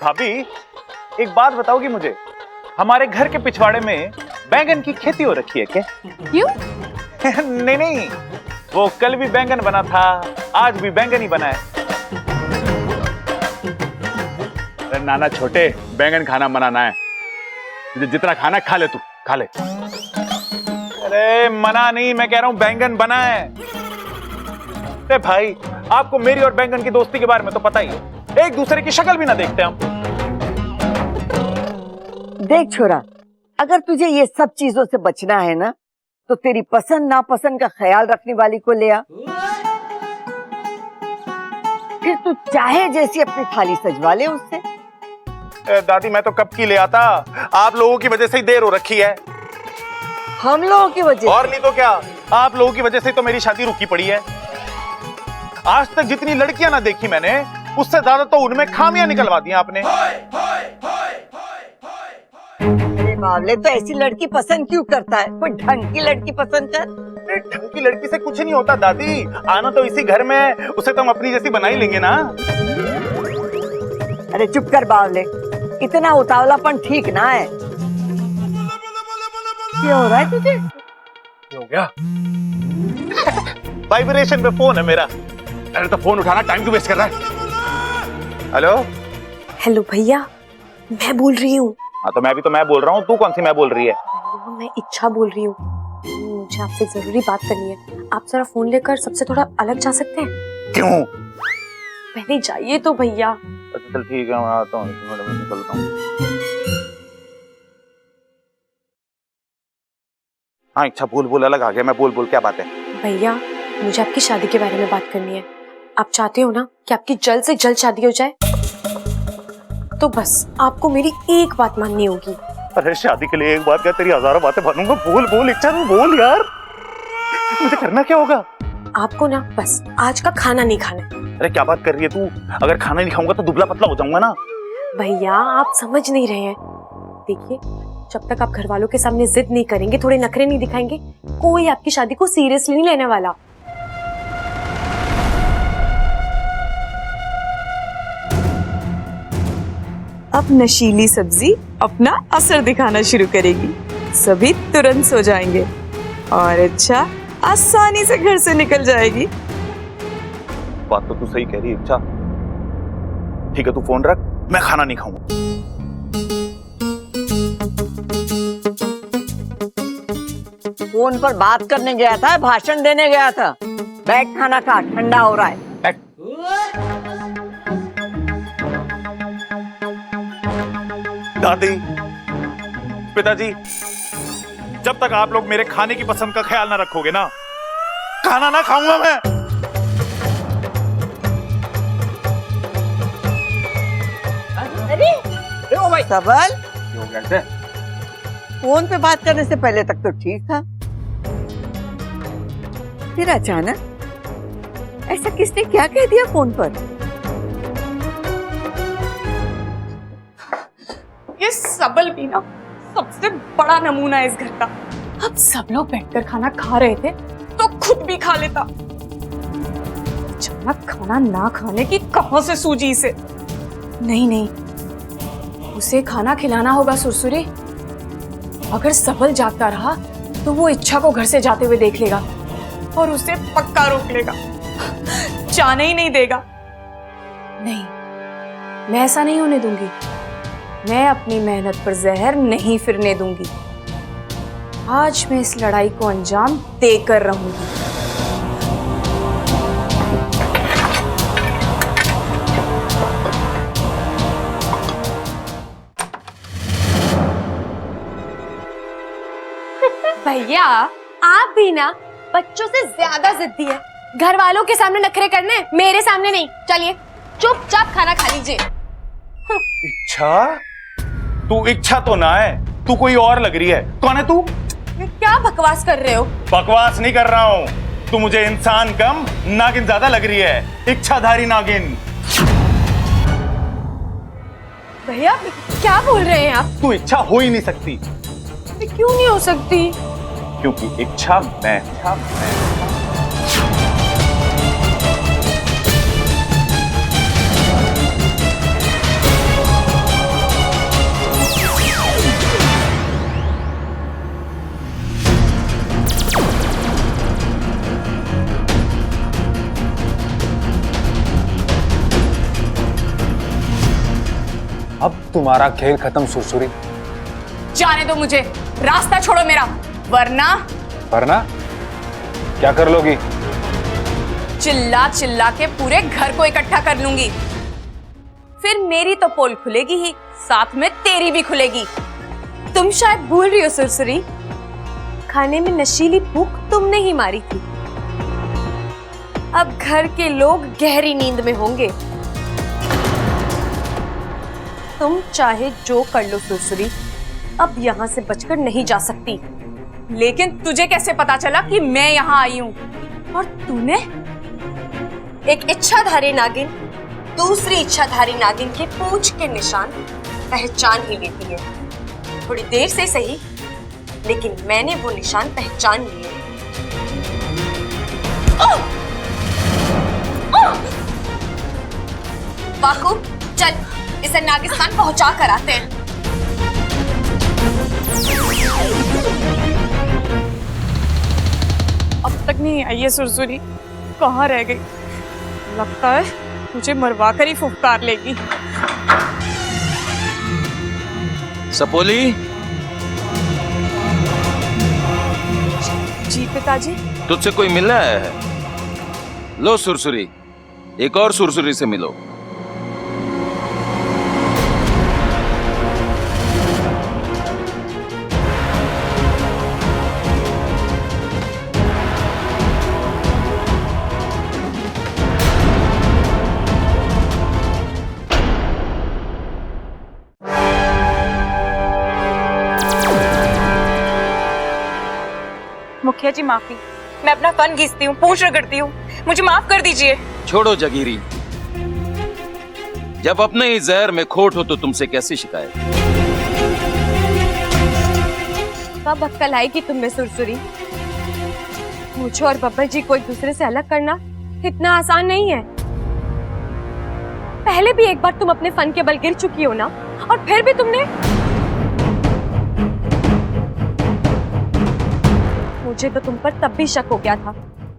[SPEAKER 9] भाभी, एक बात बताओगी मुझे, हमारे घर के पिछवाड़े में बैंगन की खेती हो रखी है क्या?
[SPEAKER 10] क्यों?
[SPEAKER 9] नहीं नहीं, वो कल भी बैंगन बना था, आज भी बैंगन ही बना है। अरे नाना छोटे, बैंगन खाना मनाना है। तुझे जितना खाना खा ले, तू खा ले। अरे मना नहीं, मैं कह रहा हूं बैंगन बना है। अरे भाई, आपको मेरी और बैंगन की दोस्ती के बारे में तो पता ही है, एक दूसरे की शक्ल भी ना देखते हम।
[SPEAKER 11] देख छोरा, अगर तुझे ये सब चीजों से बचना है ना, तो तेरी पसंद नापसंद का ख्याल रखने वाली को ले आ। फिर तू चाहे जैसी अपनी थाली सजवा ले उससे।
[SPEAKER 9] दादी, मैं तो कब की ले आता, आप लोगों की वजह से ही देर हो रखी है।
[SPEAKER 11] हम लोगों की वजह?
[SPEAKER 9] और नहीं तो क्या, आप लोगों की वजह से तो मेरी शादी रुकी पड़ी है। आज तक जितनी लड़कियां ना देखी मैंने, उससे ज्यादा तो उनमें खामियां निकलवा दी आपने।
[SPEAKER 11] अरे बावले, तो ऐसी लड़की पसंद क्यों करता है? कोई ढंग की लड़की पसंद कर।
[SPEAKER 9] ढंग की लड़की से कुछ नहीं होता दादी, आना तो इसी घर में, उसे तो हम अपनी जैसी बना ही लेंगे ना।
[SPEAKER 11] अरे चुप कर बावले, इतना उतावलापन ठीक ना है। क्या हो रहा है तुझे?
[SPEAKER 9] हो गया? वाइब्रेशन पे फोन है मेरा। अरे तो फोन उठाना, टाइम क्यों वेस्ट कर रहा है? हेलो
[SPEAKER 1] हेलो भैया, मैं बोल रही हूँ।
[SPEAKER 9] हाँ तो मैं बोल रहा हूँ, तू कौन सी मैं बोल रही है?
[SPEAKER 1] मैं इच्छा बोल रही हूँ, मुझे आपसे जरूरी बात करनी है। आप जरा फोन लेकर सबसे थोड़ा अलग जा सकते हैं?
[SPEAKER 9] क्यों?
[SPEAKER 1] पहले जाइए तो भैया।
[SPEAKER 9] चल ठीक है, मैं आता हूँ, निकलता हूँ। हाँ इच्छा, बोल अलग आ गया। मैं बोल क्या बात है?
[SPEAKER 1] भैया, मुझे आपकी शादी के बारे में बात करनी है। आप चाहते हो ना कि आपकी जल्द से जल्द शादी हो जाए? तो बस आपको मेरी एक बात माननी होगी।
[SPEAKER 9] अरे शादी के लिए एक बात क्या, तेरी हजारों बातें मानूंगा। बोल इच्छा, तू बोल यार। मुझे करना क्या होगा?
[SPEAKER 1] आपको ना बस आज का खाना नहीं खाना है।
[SPEAKER 9] अरे क्या बात कर रही है तू? अगर खाना नहीं खाऊंगा तो दुबला पतला हो जाऊंगा ना।
[SPEAKER 1] भैया, आप समझ नहीं रहे हैं। देखिए, जब तक आप घर वालों के सामने जिद नहीं करेंगे, थोड़े नखरे नहीं दिखाएंगे, कोई आपकी शादी को सीरियसली नहीं लेने वाला।
[SPEAKER 10] अब नशीली सब्जी अपना असर दिखाना शुरू करेगी, सभी तुरंत सो जाएंगे और अच्छा आसानी से घर से निकल जाएगी।
[SPEAKER 9] बात तो तू सही कह रही है इच्छा। ठीक है, तू फोन रख, मैं खाना नहीं खाऊंगा।
[SPEAKER 11] फोन पर बात करने गया था, भाषण देने गया था? बैठ, खाना खा, ठंडा हो रहा है। बैठ।
[SPEAKER 9] दादी, पिताजी, जब तक आप लोग मेरे खाने की पसंद का ख्याल ना रखोगे ना, खाना ना खाऊंगा मैं।
[SPEAKER 11] सबल, फोन पे बात करने से पहले तक तो ठीक था, फिर अचानक ऐसा किसने क्या कह दिया फोन पर?
[SPEAKER 6] ये सबल भी ना सबसे बड़ा नमूना है इस घर का। अब सब लोग बैठकर खाना खा रहे थे तो खुद भी खा लेता। अचानक खाना ना खाने की कहां से सूझी इसे? नहीं नहीं, उसे खाना खिलाना होगा सुरसुरी। अगर सबल जागता रहा तो वो इच्छा को घर से जाते हुए देख लेगा और उसे पक्का रोक लेगा, जाने ही नहीं देगा। नहीं, मैं ऐसा नहीं होने दूंगी। मैं अपनी मेहनत पर जहर नहीं फिरने दूंगी। आज मैं इस लड़ाई को अंजाम देकर रहूंगी।
[SPEAKER 1] भैया, आप भी ना बच्चों से ज्यादा जिद्दी है। घर वालों के सामने नखरे करने, मेरे सामने नहीं। चलिए चुपचाप खाना खा लीजिए।
[SPEAKER 9] इच्छा? तू इच्छा तो ना है, तू कोई और लग रही है। कौन है तू?
[SPEAKER 1] क्या बकवास कर रहे हो?
[SPEAKER 9] बकवास नहीं कर रहा हूँ, तू मुझे इंसान कम नागिन ज्यादा लग रही है। इच्छाधारी नागिन।
[SPEAKER 1] भैया क्या बोल रहे हैं आप?
[SPEAKER 9] तू इच्छा हो ही नहीं सकती।
[SPEAKER 1] क्यों नहीं हो सकती?
[SPEAKER 9] क्योंकि इच्छा मैं।
[SPEAKER 4] अब तुम्हारा खेल खत्म सुरसुरी।
[SPEAKER 6] जाने दो मुझे, रास्ता छोड़ो मेरा, वरना
[SPEAKER 4] क्या कर लोगी?
[SPEAKER 6] चिल्ला चिल्ला के पूरे घर को इकट्ठा कर लूंगी। फिर मेरी तो पोल खुलेगी ही, साथ में तेरी भी खुलेगी।
[SPEAKER 1] तुम शायद भूल रही हो सुरसुरी, खाने में नशीली भूख तुमने ही मारी थी। अब घर के लोग गहरी नींद में होंगे। तुम चाहे जो कर लो सुरसुरी, अब यहाँ से बचकर नहीं जा सकती।
[SPEAKER 6] लेकिन तुझे कैसे पता चला कि मैं यहाँ आई हूँ?
[SPEAKER 1] और तूने एक इच्छाधारी नागिन दूसरी इच्छाधारी नागिन के पूंछ के निशान पहचान ही लेती है। थोड़ी देर से सही, लेकिन मैंने वो निशान पहचान लिए। बाकू, चल इसे नागिस्तान पहुंचा कर आते हैं।
[SPEAKER 6] अब तक नहीं आई है सुरसुरी, कहाँ रह गई? लगता है मुझे मरवा कर ही फुफकार लेगी।
[SPEAKER 7] सपोली,
[SPEAKER 6] जी पिताजी।
[SPEAKER 7] तुझसे कोई मिलने आया है? लो सुरसुरी, एक और सुरसुरी से मिलो।
[SPEAKER 6] मुखिया जी माफी, मैं अपना फन घिसती हूँ, पूंछ रगड़ती हूँ, मुझे माफ कर दीजिए।
[SPEAKER 7] छोड़ो जगीरी, जब अपने ही जहर में खोट हो तो तुमसे कैसी शिकायत?
[SPEAKER 1] कब अक्कल आएगी तुमने सुरसुरी? मुझे और बब्बर जी को एक दूसरे से अलग करना इतना आसान नहीं है। पहले भी एक बार तुम अपने फन के बल गिर चुकी हो ना, और फिर भी तुमने। मुझे तो तुम पर तब भी शक हो गया था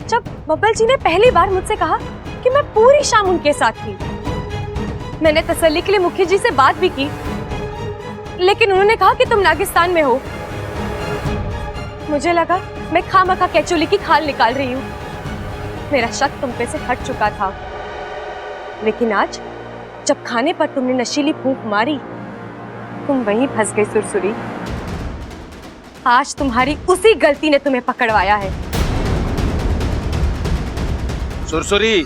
[SPEAKER 1] जब बब्बर जी ने पहली बार मुझसे कहा कि मैं पूरी शाम उनके साथ थी। मैंने तसल्ली के लिए मुखिया जी से बात भी की, लेकिन उन्होंने कहा कि तुम नागिस्तान में हो। मुझे लगा मैं खामखा कैचुली की खाल निकाल रही हूँ। मेरा शक तुम पे से हट चुका था, लेकिन आज जब खाने पर तुमने नशीली फूंक मारी तुम वहीं फंस गई सुरसुरी। आज तुम्हारी उसी गलती ने तुम्हें पकड़वाया है।
[SPEAKER 7] सुरसुरी,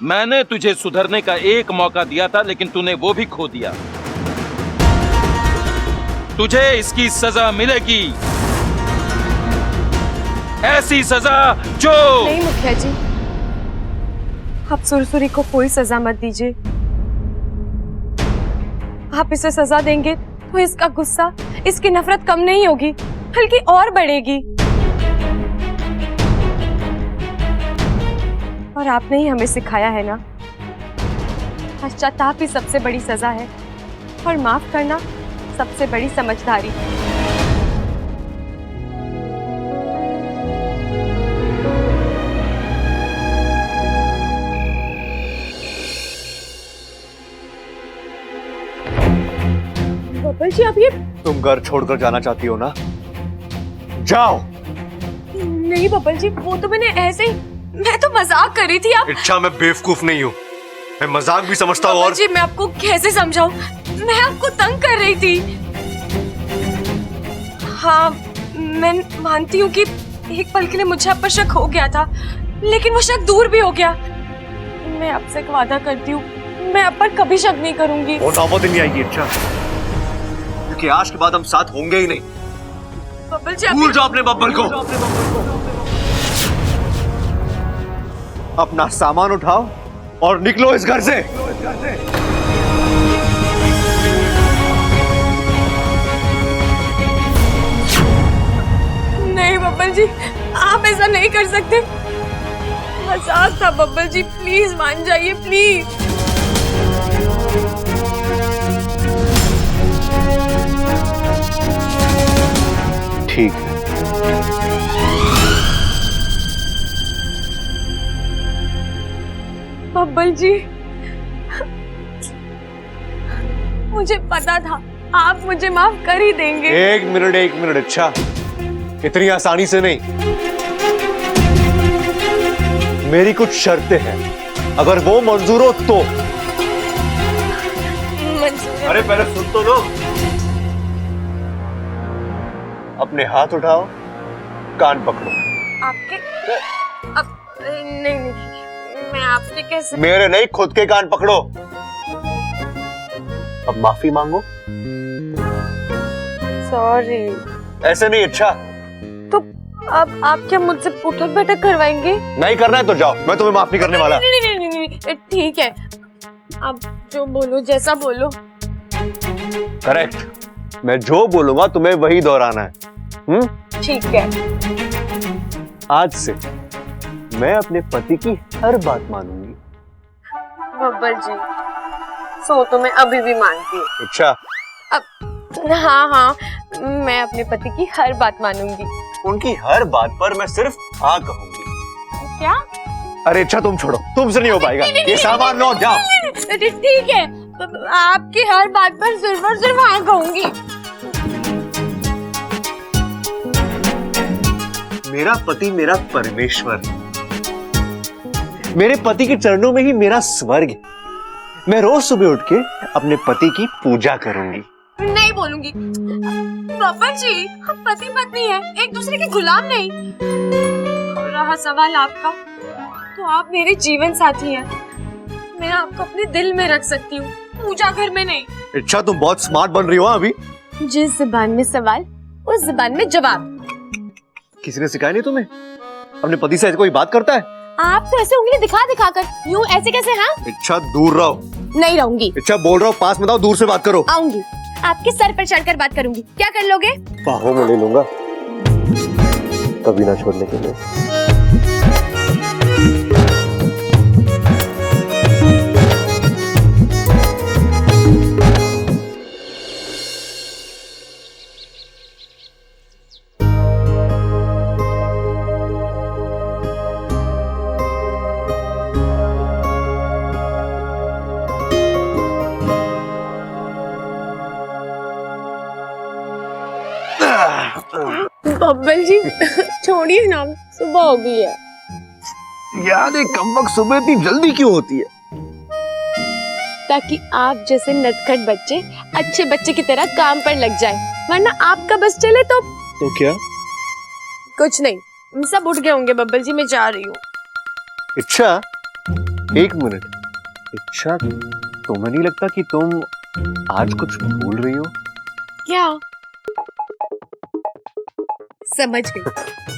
[SPEAKER 7] मैंने तुझे सुधरने का एक मौका दिया था, लेकिन तूने वो भी खो दिया। तुझे इसकी सजा मिलेगी, ऐसी सजा जो...
[SPEAKER 1] नहीं मुखिया जी, आप सुरसुरी को कोई सजा मत दीजिए। आप इसे सजा देंगे तो इसका गुस्सा, इसकी नफरत कम नहीं होगी, बल्कि और बढ़ेगी। और आपने ही हमें सिखाया है ना, पश्चाताप ही सबसे बड़ी सजा है और माफ करना सबसे बड़ी समझदारी। बब्बल जी, अब ये...
[SPEAKER 2] तुम घर छोड़कर जाना चाहती हो ना? जाओ।
[SPEAKER 1] नहीं बब्बल जी, वो तो मैंने ऐसे ही, मैं तो मजाक कर रही थी। आप...
[SPEAKER 2] इच्छा, मैं बेवकूफ नहीं हूँ, मैं मजाक भी समझता हूँ। और
[SPEAKER 1] जी, मैं आपको कैसे समझाऊं? मैं आपको तंग कर रही थी। हाँ, मैं मानती हूँ कि एक पल के लिए मुझे आप पर शक हो गया था, लेकिन वो शक दूर भी हो गया। मैं आपसे एक वादा करती हूँ, मैं आप पर कभी शक नहीं करूंगी।
[SPEAKER 2] वो नौबत नहीं आएगी इच्छा, क्योंकि आज के बाद हम साथ होंगे ही नहीं।
[SPEAKER 1] बब्बल जी,
[SPEAKER 2] भूल जाओ अपने बब्बल को। अपना सामान उठाओ और निकलो इस घर से।
[SPEAKER 1] नहीं बब्बल जी, आप ऐसा नहीं कर सकते। मजाक था बब्बल जी, प्लीज मान जाइए, प्लीज।
[SPEAKER 2] ठीक है।
[SPEAKER 1] बब्बल जी, मुझे पता था आप मुझे माफ कर ही देंगे।
[SPEAKER 2] एक मिनट अच्छा, इतनी आसानी से नहीं। मेरी कुछ शर्तें हैं, अगर वो मंजूर हो तो। अरे पहले सुन तो लो। अपने हाथ उठाओ, कान पकड़ो।
[SPEAKER 1] आपके अब नहीं, मैं आपसे कैसे...
[SPEAKER 2] मेरे नहीं, खुद के कान पकड़ो। अब माफी मांगो।
[SPEAKER 1] सॉरी।
[SPEAKER 2] ऐसे नहीं अच्छा।
[SPEAKER 1] तो अब आप क्या मुझसे उठक बैठक करवाएंगे?
[SPEAKER 2] नहीं करना है तो जाओ, मैं तुम्हें माफ नहीं करने वाला।
[SPEAKER 1] नहीं, ठीक है, आप जो बोलो, जैसा बोलो।
[SPEAKER 2] करेक्ट, मैं जो बोलूंगा तुम्हें वही दोहराना है।
[SPEAKER 1] ठीक है।
[SPEAKER 2] आज से मैं अपने पति की हर बात मानूंगी।
[SPEAKER 1] बब्बर जी, सो तो मैं अभी भी मानती हूँ।
[SPEAKER 2] अच्छा।
[SPEAKER 1] अब हाँ, मैं अपने पति की हर बात मानूंगी।
[SPEAKER 2] उनकी हर बात पर मैं सिर्फ हाँ कहूंगी।
[SPEAKER 1] क्या?
[SPEAKER 2] अरे अच्छा, तुम छोड़ो, तुमसे नहीं हो पाएगा। ये सामान लो, जाओ।
[SPEAKER 1] ठीक है, आपकी हर बात पर सिर्फ और सिर्फ हाँ कहूंगी।
[SPEAKER 2] मेरा पति मेरा परमेश्वर, मेरे पति के चरणों में ही मेरा स्वर्ग। मैं रोज सुबह उठ के अपने पति की पूजा करूंगी।
[SPEAKER 1] नहीं बोलूंगी। बब्बर जी, हम पति पत्नी हैं, एक दूसरे के गुलाम नहीं। और रहा सवाल आपका, तो आप मेरे जीवन साथी हैं। मैं आपको अपने दिल में रख सकती हूँ, पूजा घर में नहीं।
[SPEAKER 2] अच्छा, तुम बहुत स्मार्ट बन रही हो अभी।
[SPEAKER 1] जिस जुबान में सवाल, उस जुबान में जवाब।
[SPEAKER 2] किसी ने सिखाया नहीं तुम्हें? अपने पति से ऐसे कोई बात करता है?
[SPEAKER 1] आप तो ऐसे उंगली दिखा दिखा कर, यूं ऐसे कैसे? हाँ,
[SPEAKER 2] अच्छा दूर रहो।
[SPEAKER 1] नहीं रहूंगी।
[SPEAKER 2] अच्छा बोल रहा हूँ, पास मत आओ, दूर से बात करो।
[SPEAKER 1] आऊंगी, आपके सर पर चढ़कर बात करूंगी। क्या कर लोगे?
[SPEAKER 2] बाहों में ले लूंगा, कभी ना छोड़ने के लिए।
[SPEAKER 1] बब्बल जी, छोड़िए ना, सुबह हो गई है।
[SPEAKER 2] यार, एक कम वक्त सुबह इतनी जल्दी क्यों होती है?
[SPEAKER 1] ताकि आप जैसे नटखट बच्चे अच्छे बच्चे की तरह काम पर लग जाए, वरना आपका बस चले तो
[SPEAKER 2] क्या?
[SPEAKER 1] कुछ नहीं, सब उठ गए होंगे बब्बल जी, मैं जा रही हूँ।
[SPEAKER 2] इच्छा, एक मिनट। इच्छा, तुम्हें नहीं लगता कि तुम आज कुछ भूल रही हो?
[SPEAKER 1] क्या? समझ गई।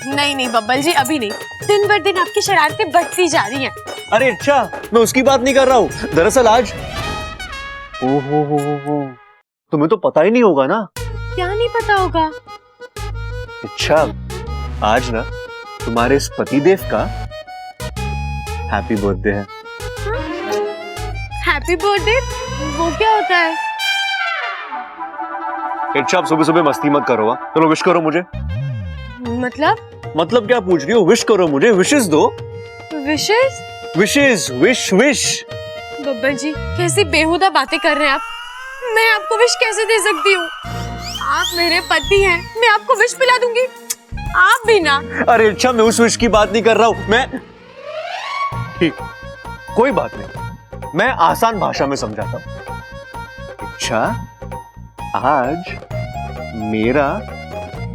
[SPEAKER 1] नहीं नहीं बब्बल जी, अभी नहीं। दिन बर दिन आपकी शरारतें बढ़ती जा रही हैं।
[SPEAKER 2] अरे इच्छा, मैं उसकी बात नहीं कर रहा हूँ। दरअसल आज ओहो, तुम्हें तो पता ही नहीं होगा ना।
[SPEAKER 1] क्या नहीं पता होगा?
[SPEAKER 2] इच्छा, आज ना तुम्हारे इस पतिदेव का हैप्पी बर्थडे है।
[SPEAKER 1] Happy birthday? वो क्या होता है?
[SPEAKER 2] इच्छा, आप सुबह सुबह मस्ती मत करो। चलो विश करो मुझे।
[SPEAKER 1] मतलब
[SPEAKER 2] क्या पूछ रही हो? विश करो मुझे, विशेस दो।
[SPEAKER 1] विशेष?
[SPEAKER 2] Wishes, wish.
[SPEAKER 1] बब्बल जी कैसी बेहुदा बातें कर रहे हैं आप। मैं आपको विश कैसे दे सकती हूँ? आप मेरे पति हैं, मैं आपको विश पिला दूंगी। आप भी ना।
[SPEAKER 2] अरे इच्छा, मैं उस विश की बात नहीं कर रहा हूँ। मैं ठीक, कोई बात नहीं, मैं आसान भाषा में समझाता हूँ। इच्छा, आज मेरा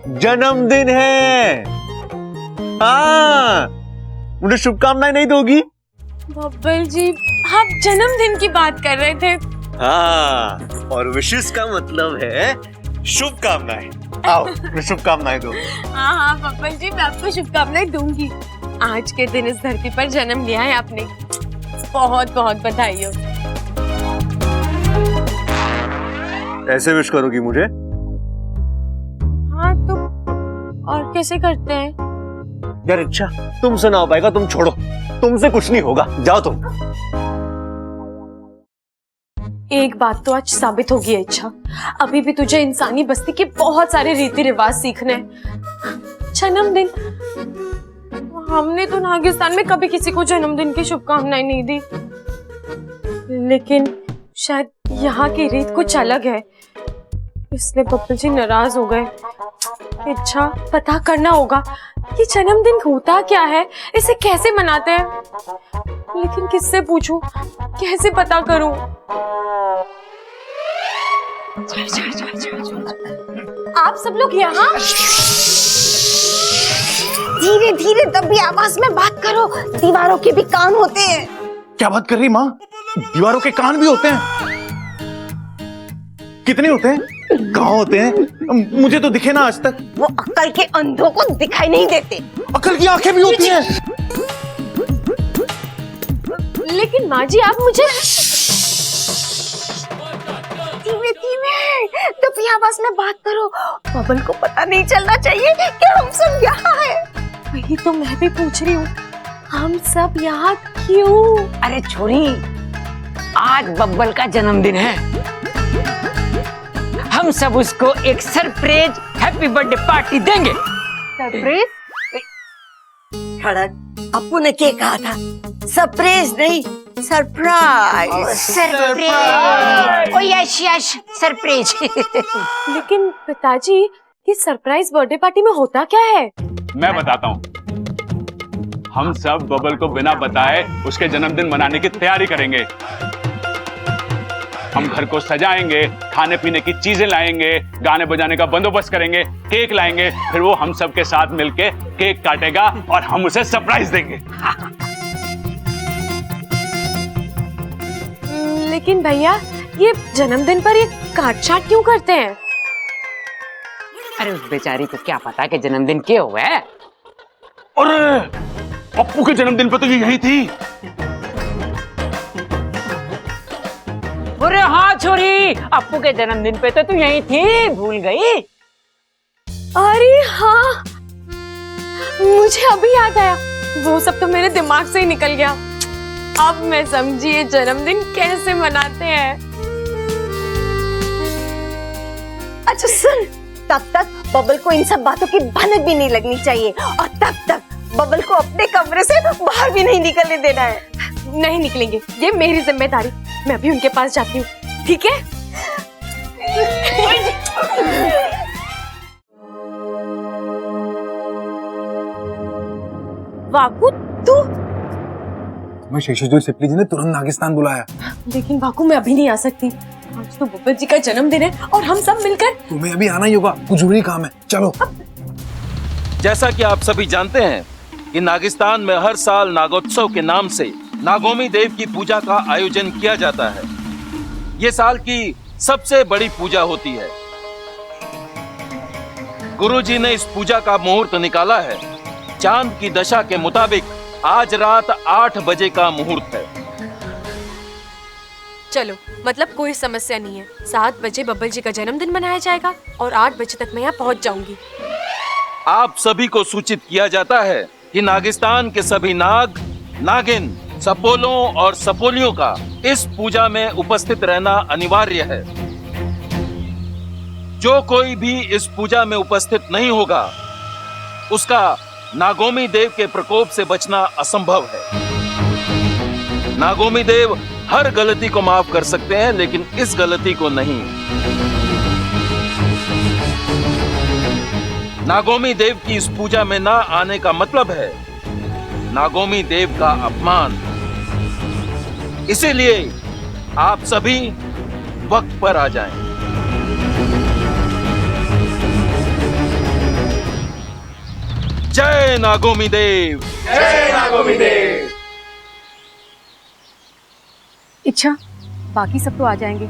[SPEAKER 2] जन्मदिन है। हाँ, मुझे शुभकामनाएं नहीं दोगी?
[SPEAKER 1] बब्बल जी आप जन्मदिन की बात कर रहे थे।
[SPEAKER 2] हाँ, और विशेष का मतलब है शुभकामनाएं। आओ, मैं शुभकामनाएं दो।
[SPEAKER 1] हाँ बब्बल जी, मैं आपको शुभकामनाएं दूंगी। आज के दिन इस धरती पर जन्म लिया है आपने, बहुत बहुत बधाई हो।
[SPEAKER 2] ऐसे विश करोगी मुझे?
[SPEAKER 1] हाँ तो और कैसे करते हैं?
[SPEAKER 2] यार इच्छा, तुमसे ना हो पाएगा, तुम छोड़ो, तुमसे कुछ नहीं होगा, जाओ तुम।
[SPEAKER 1] एक बात तो आज साबित होगी इच्छा, अभी भी तुझे इंसानी बस्ती के बहुत सारे रीति रिवाज सीखने हैं। जन्मदिन, हमने तो नागिस्तान में कभी किसी को जन्मदिन की शुभकामनाएं नहीं दी, लेकिन शायद यहाँ की रीत कुछ अलग है, इसलिए बब्बल जी नाराज हो गए। इच्छा, पता करना होगा कि जन्मदिन होता क्या है, इसे कैसे मनाते हैं, लेकिन किससे पूछूं, कैसे पता करूं? आप सब लोग यहाँ?
[SPEAKER 11] धीरे धीरे दबी आवाज में बात करो, दीवारों के भी कान होते हैं।
[SPEAKER 4] क्या बात कर रही माँ? दीवारों के कान भी होते हैं? कितने होते हैं? कहाँ होते हैं? मुझे तो दिखे ना आज तक।
[SPEAKER 11] वो अक्ल के अंधों को दिखाई नहीं देते।
[SPEAKER 4] अक्ल की आंखें भी होती हैं।
[SPEAKER 1] लेकिन माँ जी आप मुझे
[SPEAKER 11] धीमे धीमे दबी आवाज में बात करो, बबल को पता नहीं चलना चाहिए कि हम सब यहाँ हैं।
[SPEAKER 1] वही तो मैं भी पूछ रही हूँ, हम सब यहाँ क्यों?
[SPEAKER 3] अरे छोरी, आज बब्बल का जन्मदिन है, हम सब उसको एक सरप्राइज हैप्पी बर्थडे पार्टी देंगे।
[SPEAKER 1] सरप्राइज?
[SPEAKER 11] खड़क, अपू ने क्या कहा था? सरप्राइज नहीं, सरप्राइज।
[SPEAKER 3] सरप्राइज। ओ यस यस, सरप्राइज।
[SPEAKER 1] लेकिन पिताजी, ये सरप्राइज बर्थडे पार्टी में होता क्या है?
[SPEAKER 9] मैं बताता हूँ। हम सब बबल को बिना बताए उसके जन्मदिन मनाने की तैयारी करेंगे। हम घर को सजाएंगे, खाने पीने की चीजें लाएंगे, गाने बजाने का बंदोबस्त करेंगे, केक लाएंगे, फिर वो हम सब के साथ मिलके केक काटेगा और हम उसे सरप्राइज देंगे।
[SPEAKER 1] लेकिन भैया, ये जन्मदिन पर ये काट छाट क्यों करते हैं?
[SPEAKER 3] अरे उस बेचारी को क्या पता कि जन्मदिन क्या हुआ है।
[SPEAKER 9] अरे पप्पू के जन्मदिन पर तो ये यही थी।
[SPEAKER 3] अरे हाँ छोरी, अप्पू के जन्मदिन पे तो तू यहीं थी, भूल गई?
[SPEAKER 1] अरे हाँ, मुझे अभी याद आया, वो सब तो मेरे दिमाग से ही निकल गया। अब मैं समझी ये जन्मदिन कैसे मनाते हैं।
[SPEAKER 11] अच्छा सुन, तब तक बबल को इन सब बातों की भनक भी नहीं लगनी चाहिए, और तब तक बबल को अपने कमरे से बाहर भी नहीं निकलने देना है।
[SPEAKER 1] नहीं निकलेंगे, ये मेरी जिम्मेदारी। मैं भी उनके पास जाती हूँ, ठीक है? वाकू, तू?
[SPEAKER 4] मैं शेषाद्री सिप्ली जी ने तुरंत नागिस्तान बुलाया।
[SPEAKER 1] लेकिन बाकू मैं अभी नहीं आ सकती। आज तो बब्बल जी का जन्मदिन है और हम सब मिलकर।
[SPEAKER 4] तुम्हें अभी आना ही होगा, कुछ जरूरी काम है, चलो।
[SPEAKER 7] जैसा कि आप सभी जानते हैं कि नागिस्तान में हर साल नागोत्सव के नाम से नागोमी देव की पूजा का आयोजन किया जाता है। ये साल की सबसे बड़ी पूजा होती है। गुरुजी ने इस पूजा का मुहूर्त निकाला है। चांद की दशा के मुताबिक आज रात 8 बजे का मुहूर्त है।
[SPEAKER 1] चलो, मतलब कोई समस्या नहीं है। 7 बजे बब्बल जी का जन्मदिन मनाया जाएगा और 8 बजे तक मैं यहाँ पहुँच जाऊंगी।
[SPEAKER 7] आप सभी को सूचित किया जाता है कि नागिस्तान के सभी नाग, नागिन, सपोलों और सपोलियों का इस पूजा में उपस्थित रहना अनिवार्य है। जो कोई भी इस पूजा में उपस्थित नहीं होगा, उसका नागोमी देव के प्रकोप से बचना असंभव है। नागोमी देव हर गलती को माफ कर सकते हैं, लेकिन इस गलती को नहीं। नागोमी देव की इस पूजा में ना आने का मतलब है नागोमी देव का अपमान। इसीलिए आप सभी वक्त पर आ जाएं। जय नागोमी देव, जय नागोमी देव।
[SPEAKER 1] इच्छा, बाकी सब तो आ जाएंगे,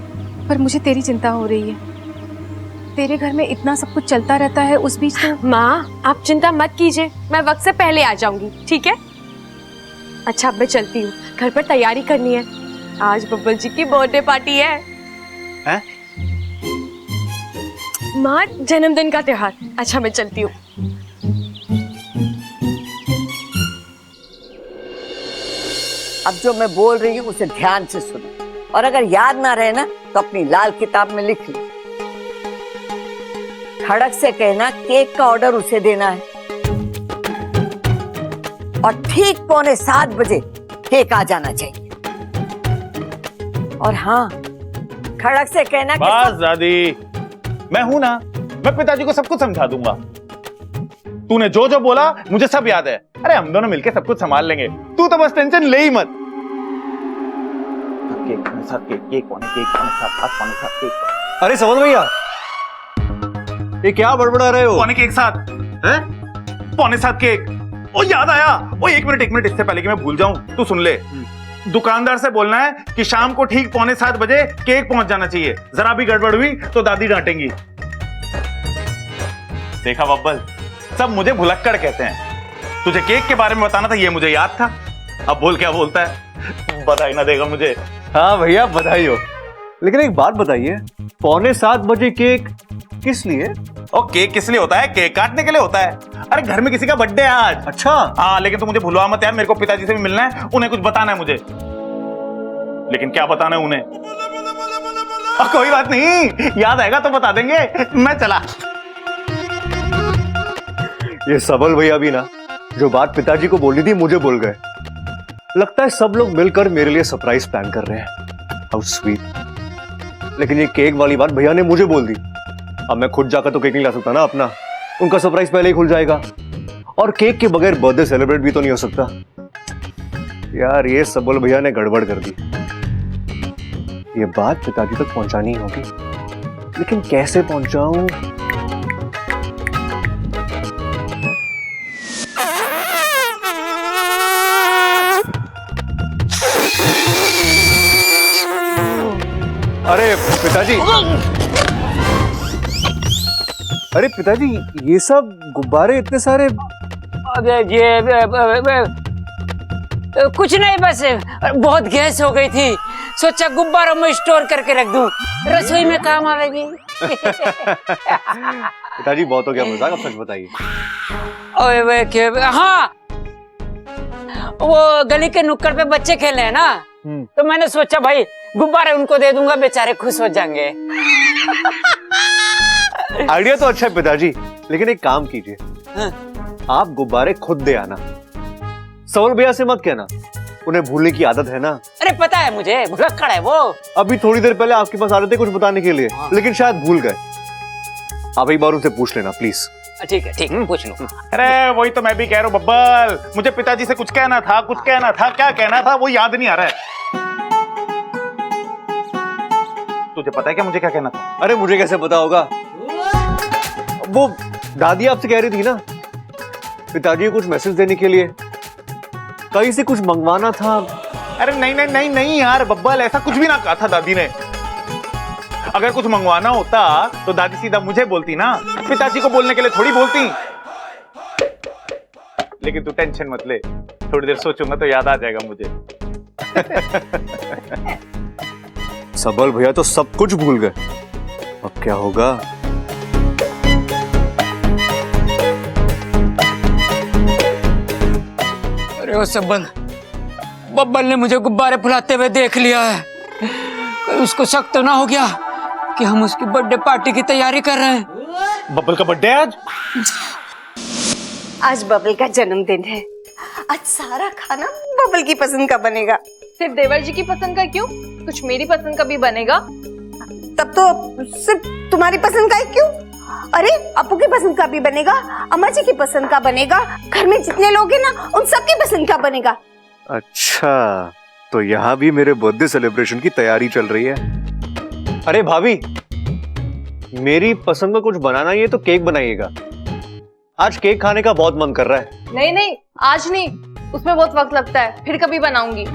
[SPEAKER 1] पर मुझे तेरी चिंता हो रही है। तेरे घर में इतना सब कुछ चलता रहता है, उस बीच तो। माँ, आप चिंता मत कीजिए, मैं वक्त से पहले आ जाऊंगी, ठीक है? अच्छा, अब मैं चलती हूँ, घर पर तैयारी करनी है। आज बब्बल जी की बर्थडे पार्टी है।
[SPEAKER 2] हैं?
[SPEAKER 1] माँ, जन्मदिन का त्योहार। अच्छा, मैं चलती हूँ।
[SPEAKER 11] अब जो मैं बोल रही हूँ उसे ध्यान से सुनो, और अगर याद ना रहे ना तो अपनी लाल किताब में लिख लो। खड़क से कहना केक का ऑर्डर उसे देना है, और ठीक 6:45 बजे केक आ जाना चाहिए। और हाँ, खड़क से कहना
[SPEAKER 9] बस दादी, मैं हूं ना, मैं पिताजी को सब कुछ समझा दूंगा। तूने जो जो बोला मुझे सब याद है। अरे हम दोनों मिलके सब कुछ संभाल लेंगे, तू तो बस टेंशन ले ही मत। केक पौने सात, केक पौने सात, केक।
[SPEAKER 2] अरे समझ भैया, ये क्या बड़बड़ा रहे हो?
[SPEAKER 9] पौने के एक साथ है, 6:45 केक। ओ याद आया, ओ एक मिनट, इससे पहले कि मैं भूल जाऊं, तू सुन ले। दुकानदार से बोलना है कि शाम को ठीक 6:45 बजे केक पहुंच जाना चाहिए। जरा भी गड़बड़ हुई तो दादी डांटेंगी। देखा बब्बल, सब मुझे भुलक्कड़ कहते हैं। तुझे केक के बारे में बताना था, ये मुझे याद था। अब बोल क्या बोलता है, बधाई ना देगा मुझे।
[SPEAKER 2] हाँ भैया, बधाई हो। लेकिन एक बात बताइए, 6:45 बजे केक किस लिए?
[SPEAKER 9] और केक किस लिए होता है? केक काटने के लिए होता है। अरे घर में किसी का बर्थडे है आज।
[SPEAKER 2] अच्छा।
[SPEAKER 9] हाँ, लेकिन तू मुझे भुलवा मत यार, मेरे को पिताजी से भी मिलना है, उन्हें कुछ बताना है मुझे। लेकिन क्या बताना है उन्हें? कोई बात नहीं, याद आएगा तो बता देंगे। मैं चला।
[SPEAKER 2] ये सबल भैया भी ना, जो बात पिताजी को बोलनी थी मुझे बोल गए। लगता है सब लोग मिलकर मेरे लिए सरप्राइज प्लान कर रहे हैं। How sweet. लेकिन ये केक वाली बात भैया ने मुझे बोल दी। अब मैं खुद जाकर तो केक नहीं ला सकता ना अपना, उनका सरप्राइज पहले ही खुल जाएगा। और केक के बगैर बर्थडे सेलिब्रेट भी तो नहीं हो सकता। यार, ये सबल भैया ने गड़बड़ कर दी। ये बात पिताजी तक पहुंचानी होगी, लेकिन कैसे पहुंचाऊं? अरे पिताजी, अरे पिताजी, ये सब गुब्बारे इतने सारे।
[SPEAKER 3] अबे ये कुछ नहीं, बस बहुत गैस हो गई थी, सोचा गुब्बारों में स्टोर करके रख दूं, रसोई में काम आवेगी।
[SPEAKER 2] पिताजी बहुत हो गया मजाक, अब सच बताइए।
[SPEAKER 3] हाँ, वो गली के नुक्कड़ पे बच्चे खेल रहे हैं ना, तो मैंने सोचा भाई गुब्बारे उनको दे दूंगा, बेचारे खुश हो जाएंगे।
[SPEAKER 2] आइडिया तो अच्छा है पिताजी, लेकिन एक काम कीजिए। आप गुब्बारे खुद दे आना। सवल भैया से मत कहना, उन्हें भूलने की आदत है ना।
[SPEAKER 3] अरे पता है मुझे, भुलक्कड़ है वो।
[SPEAKER 2] अभी थोड़ी देर पहले आपके पास आ रहे थे कुछ बताने के लिए, लेकिन शायद भूल गए। आप एक बार उनसे पूछ लेना प्लीज।
[SPEAKER 3] ठीक है, पूछ लो।
[SPEAKER 9] अरे वही तो मैं भी कह रहा हूँ बब्बल, मुझे पिताजी से कुछ कहना था, क्या कहना था वो याद नहीं आ रहा है। तुझे पता है क्या मुझे क्या कहना था?
[SPEAKER 2] अरे मुझे कैसे पता होगा? वो दादी आपसे कह रही थी ना, पिताजी को कुछ मैसेज देने के लिए कहीं से कुछ मंगवाना था।
[SPEAKER 9] अरे नहीं नहीं नहीं नहीं यार बब्बल, ऐसा कुछ भी ना कहा था दादी ने। अगर कुछ मंगवाना होता तो दादी सीधा मुझे बोलती ना, पिताजी को बोलने के लिए थोड़ी बोलती। लेकिन तू टेंशन मत ले, थोड़ी देर सोचूंगा तो याद आ जाएगा मुझे।
[SPEAKER 2] सबल भैया तो सब कुछ भूल गए, अब क्या होगा?
[SPEAKER 3] अरे वो सबल, बब्बल ने मुझे गुब्बारे फुलाते हुए देख लिया है। कहीं उसको शक तो ना हो गया कि हम उसकी बर्थडे पार्टी की तैयारी कर रहे हैं।
[SPEAKER 9] बब्बल का बर्थडे आज?
[SPEAKER 1] आज बबल का जन्मदिन है। आज सारा खाना बबल की पसंद का बनेगा।
[SPEAKER 6] सिर्फ देवर जी की पसंद का क्यों, कुछ मेरी पसंद का भी बनेगा।
[SPEAKER 1] तब तो सिर्फ तुम्हारी पसंद का ही क्यों? अरे अपू की पसंद का भी बनेगा, अम्मा जी की पसंद का बनेगा, घर में जितने लोग हैं ना उन सबकी पसंद का बनेगा।
[SPEAKER 2] अच्छा, तो यहाँ भी मेरे बर्थडे सेलिब्रेशन की तैयारी चल रही है। अरे भाभी, मेरी पसंद का कुछ बनाना ही है तो केक बनाइएगा। आज केक खाने का बहुत मन कर रहा है।
[SPEAKER 6] नहीं नहीं, आज नहीं, उसमें बहुत वक्त लगता है, फिर कभी बनाऊंगी।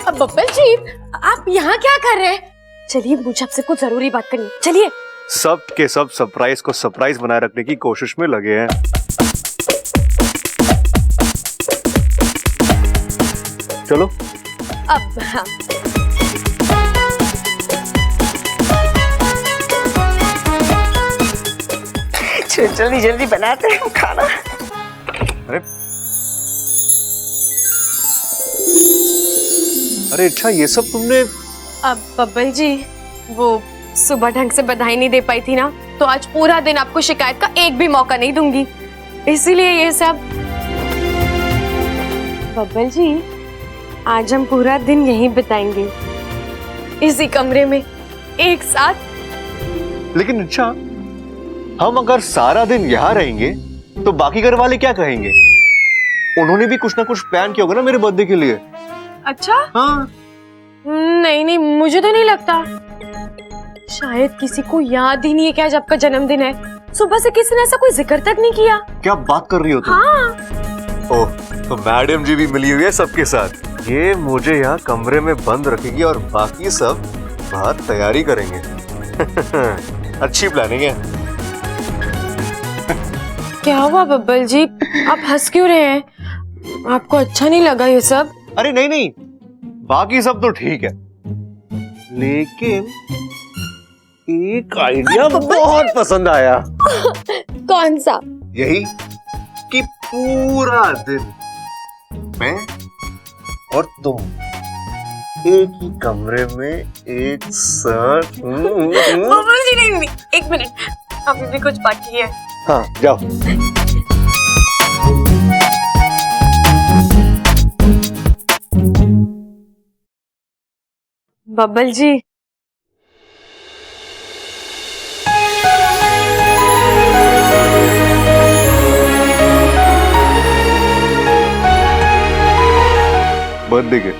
[SPEAKER 1] अब बब्बल जी, आप यहाँ क्या कर रहे हैं? चलिए, मुझे आपसे कुछ जरूरी बात करनी है। चलिए।
[SPEAKER 2] सब के सब सरप्राइज को सरप्राइज बनाए रखने की कोशिश में लगे हैं। चलो।
[SPEAKER 1] अब हाँ। जल्दी जल्दी बनाते हैं खाना।
[SPEAKER 2] अरे अच्छा, ये सब तुमने?
[SPEAKER 1] अब बब्बल जी, वो सुबह ढंग से बधाई नहीं दे पाई थी ना, तो आज पूरा दिन आपको शिकायत का एक भी मौका नहीं दूंगी, इसीलिए ये सब। बब्बल जी, आज हम पूरा दिन यहीं बिताएंगे, इसी कमरे में एक साथ।
[SPEAKER 2] लेकिन अच्छा, हम अगर सारा दिन यहाँ रहेंगे तो बाकी घर वाले क्या कहेंगे? उन्होंने भी कुछ ना कुछ प्लान किया होगा ना मेरे बर्थडे के लिए।
[SPEAKER 1] अच्छा?
[SPEAKER 2] हाँ।
[SPEAKER 1] नहीं नहीं, मुझे तो नहीं लगता। शायद किसी को याद ही नहीं है कि आज आपका जन्मदिन है। सुबह से किसी ने ऐसा कोई जिक्र तक नहीं किया।
[SPEAKER 2] क्या बात कर रही हो तुम?
[SPEAKER 1] हाँ।
[SPEAKER 2] ओह, तो मैडम जी भी मिली हुई है सबके साथ। ये मुझे यहाँ कमरे में बंद रखेगी और बाकी सब बाहर तैयारी करेंगे। अच्छी प्लानिंग है।
[SPEAKER 1] क्या हुआ बब्बल जी, आप हंस क्यों रहे हैं? आपको अच्छा नहीं लगा ये सब?
[SPEAKER 2] अरे नहीं नहीं, बाकी सब तो ठीक है, लेकिन एक आइडिया बहुत पसंद आया।
[SPEAKER 1] कौन सा?
[SPEAKER 2] यही कि पूरा दिन मैं और तुम एक ही कमरे में एक साथ।
[SPEAKER 1] बब्बल जी नहीं, एक मिनट, अभी भी कुछ बाकी है।
[SPEAKER 2] हाँ, जाओ।
[SPEAKER 1] बब्बल जी,
[SPEAKER 2] बर्थडे के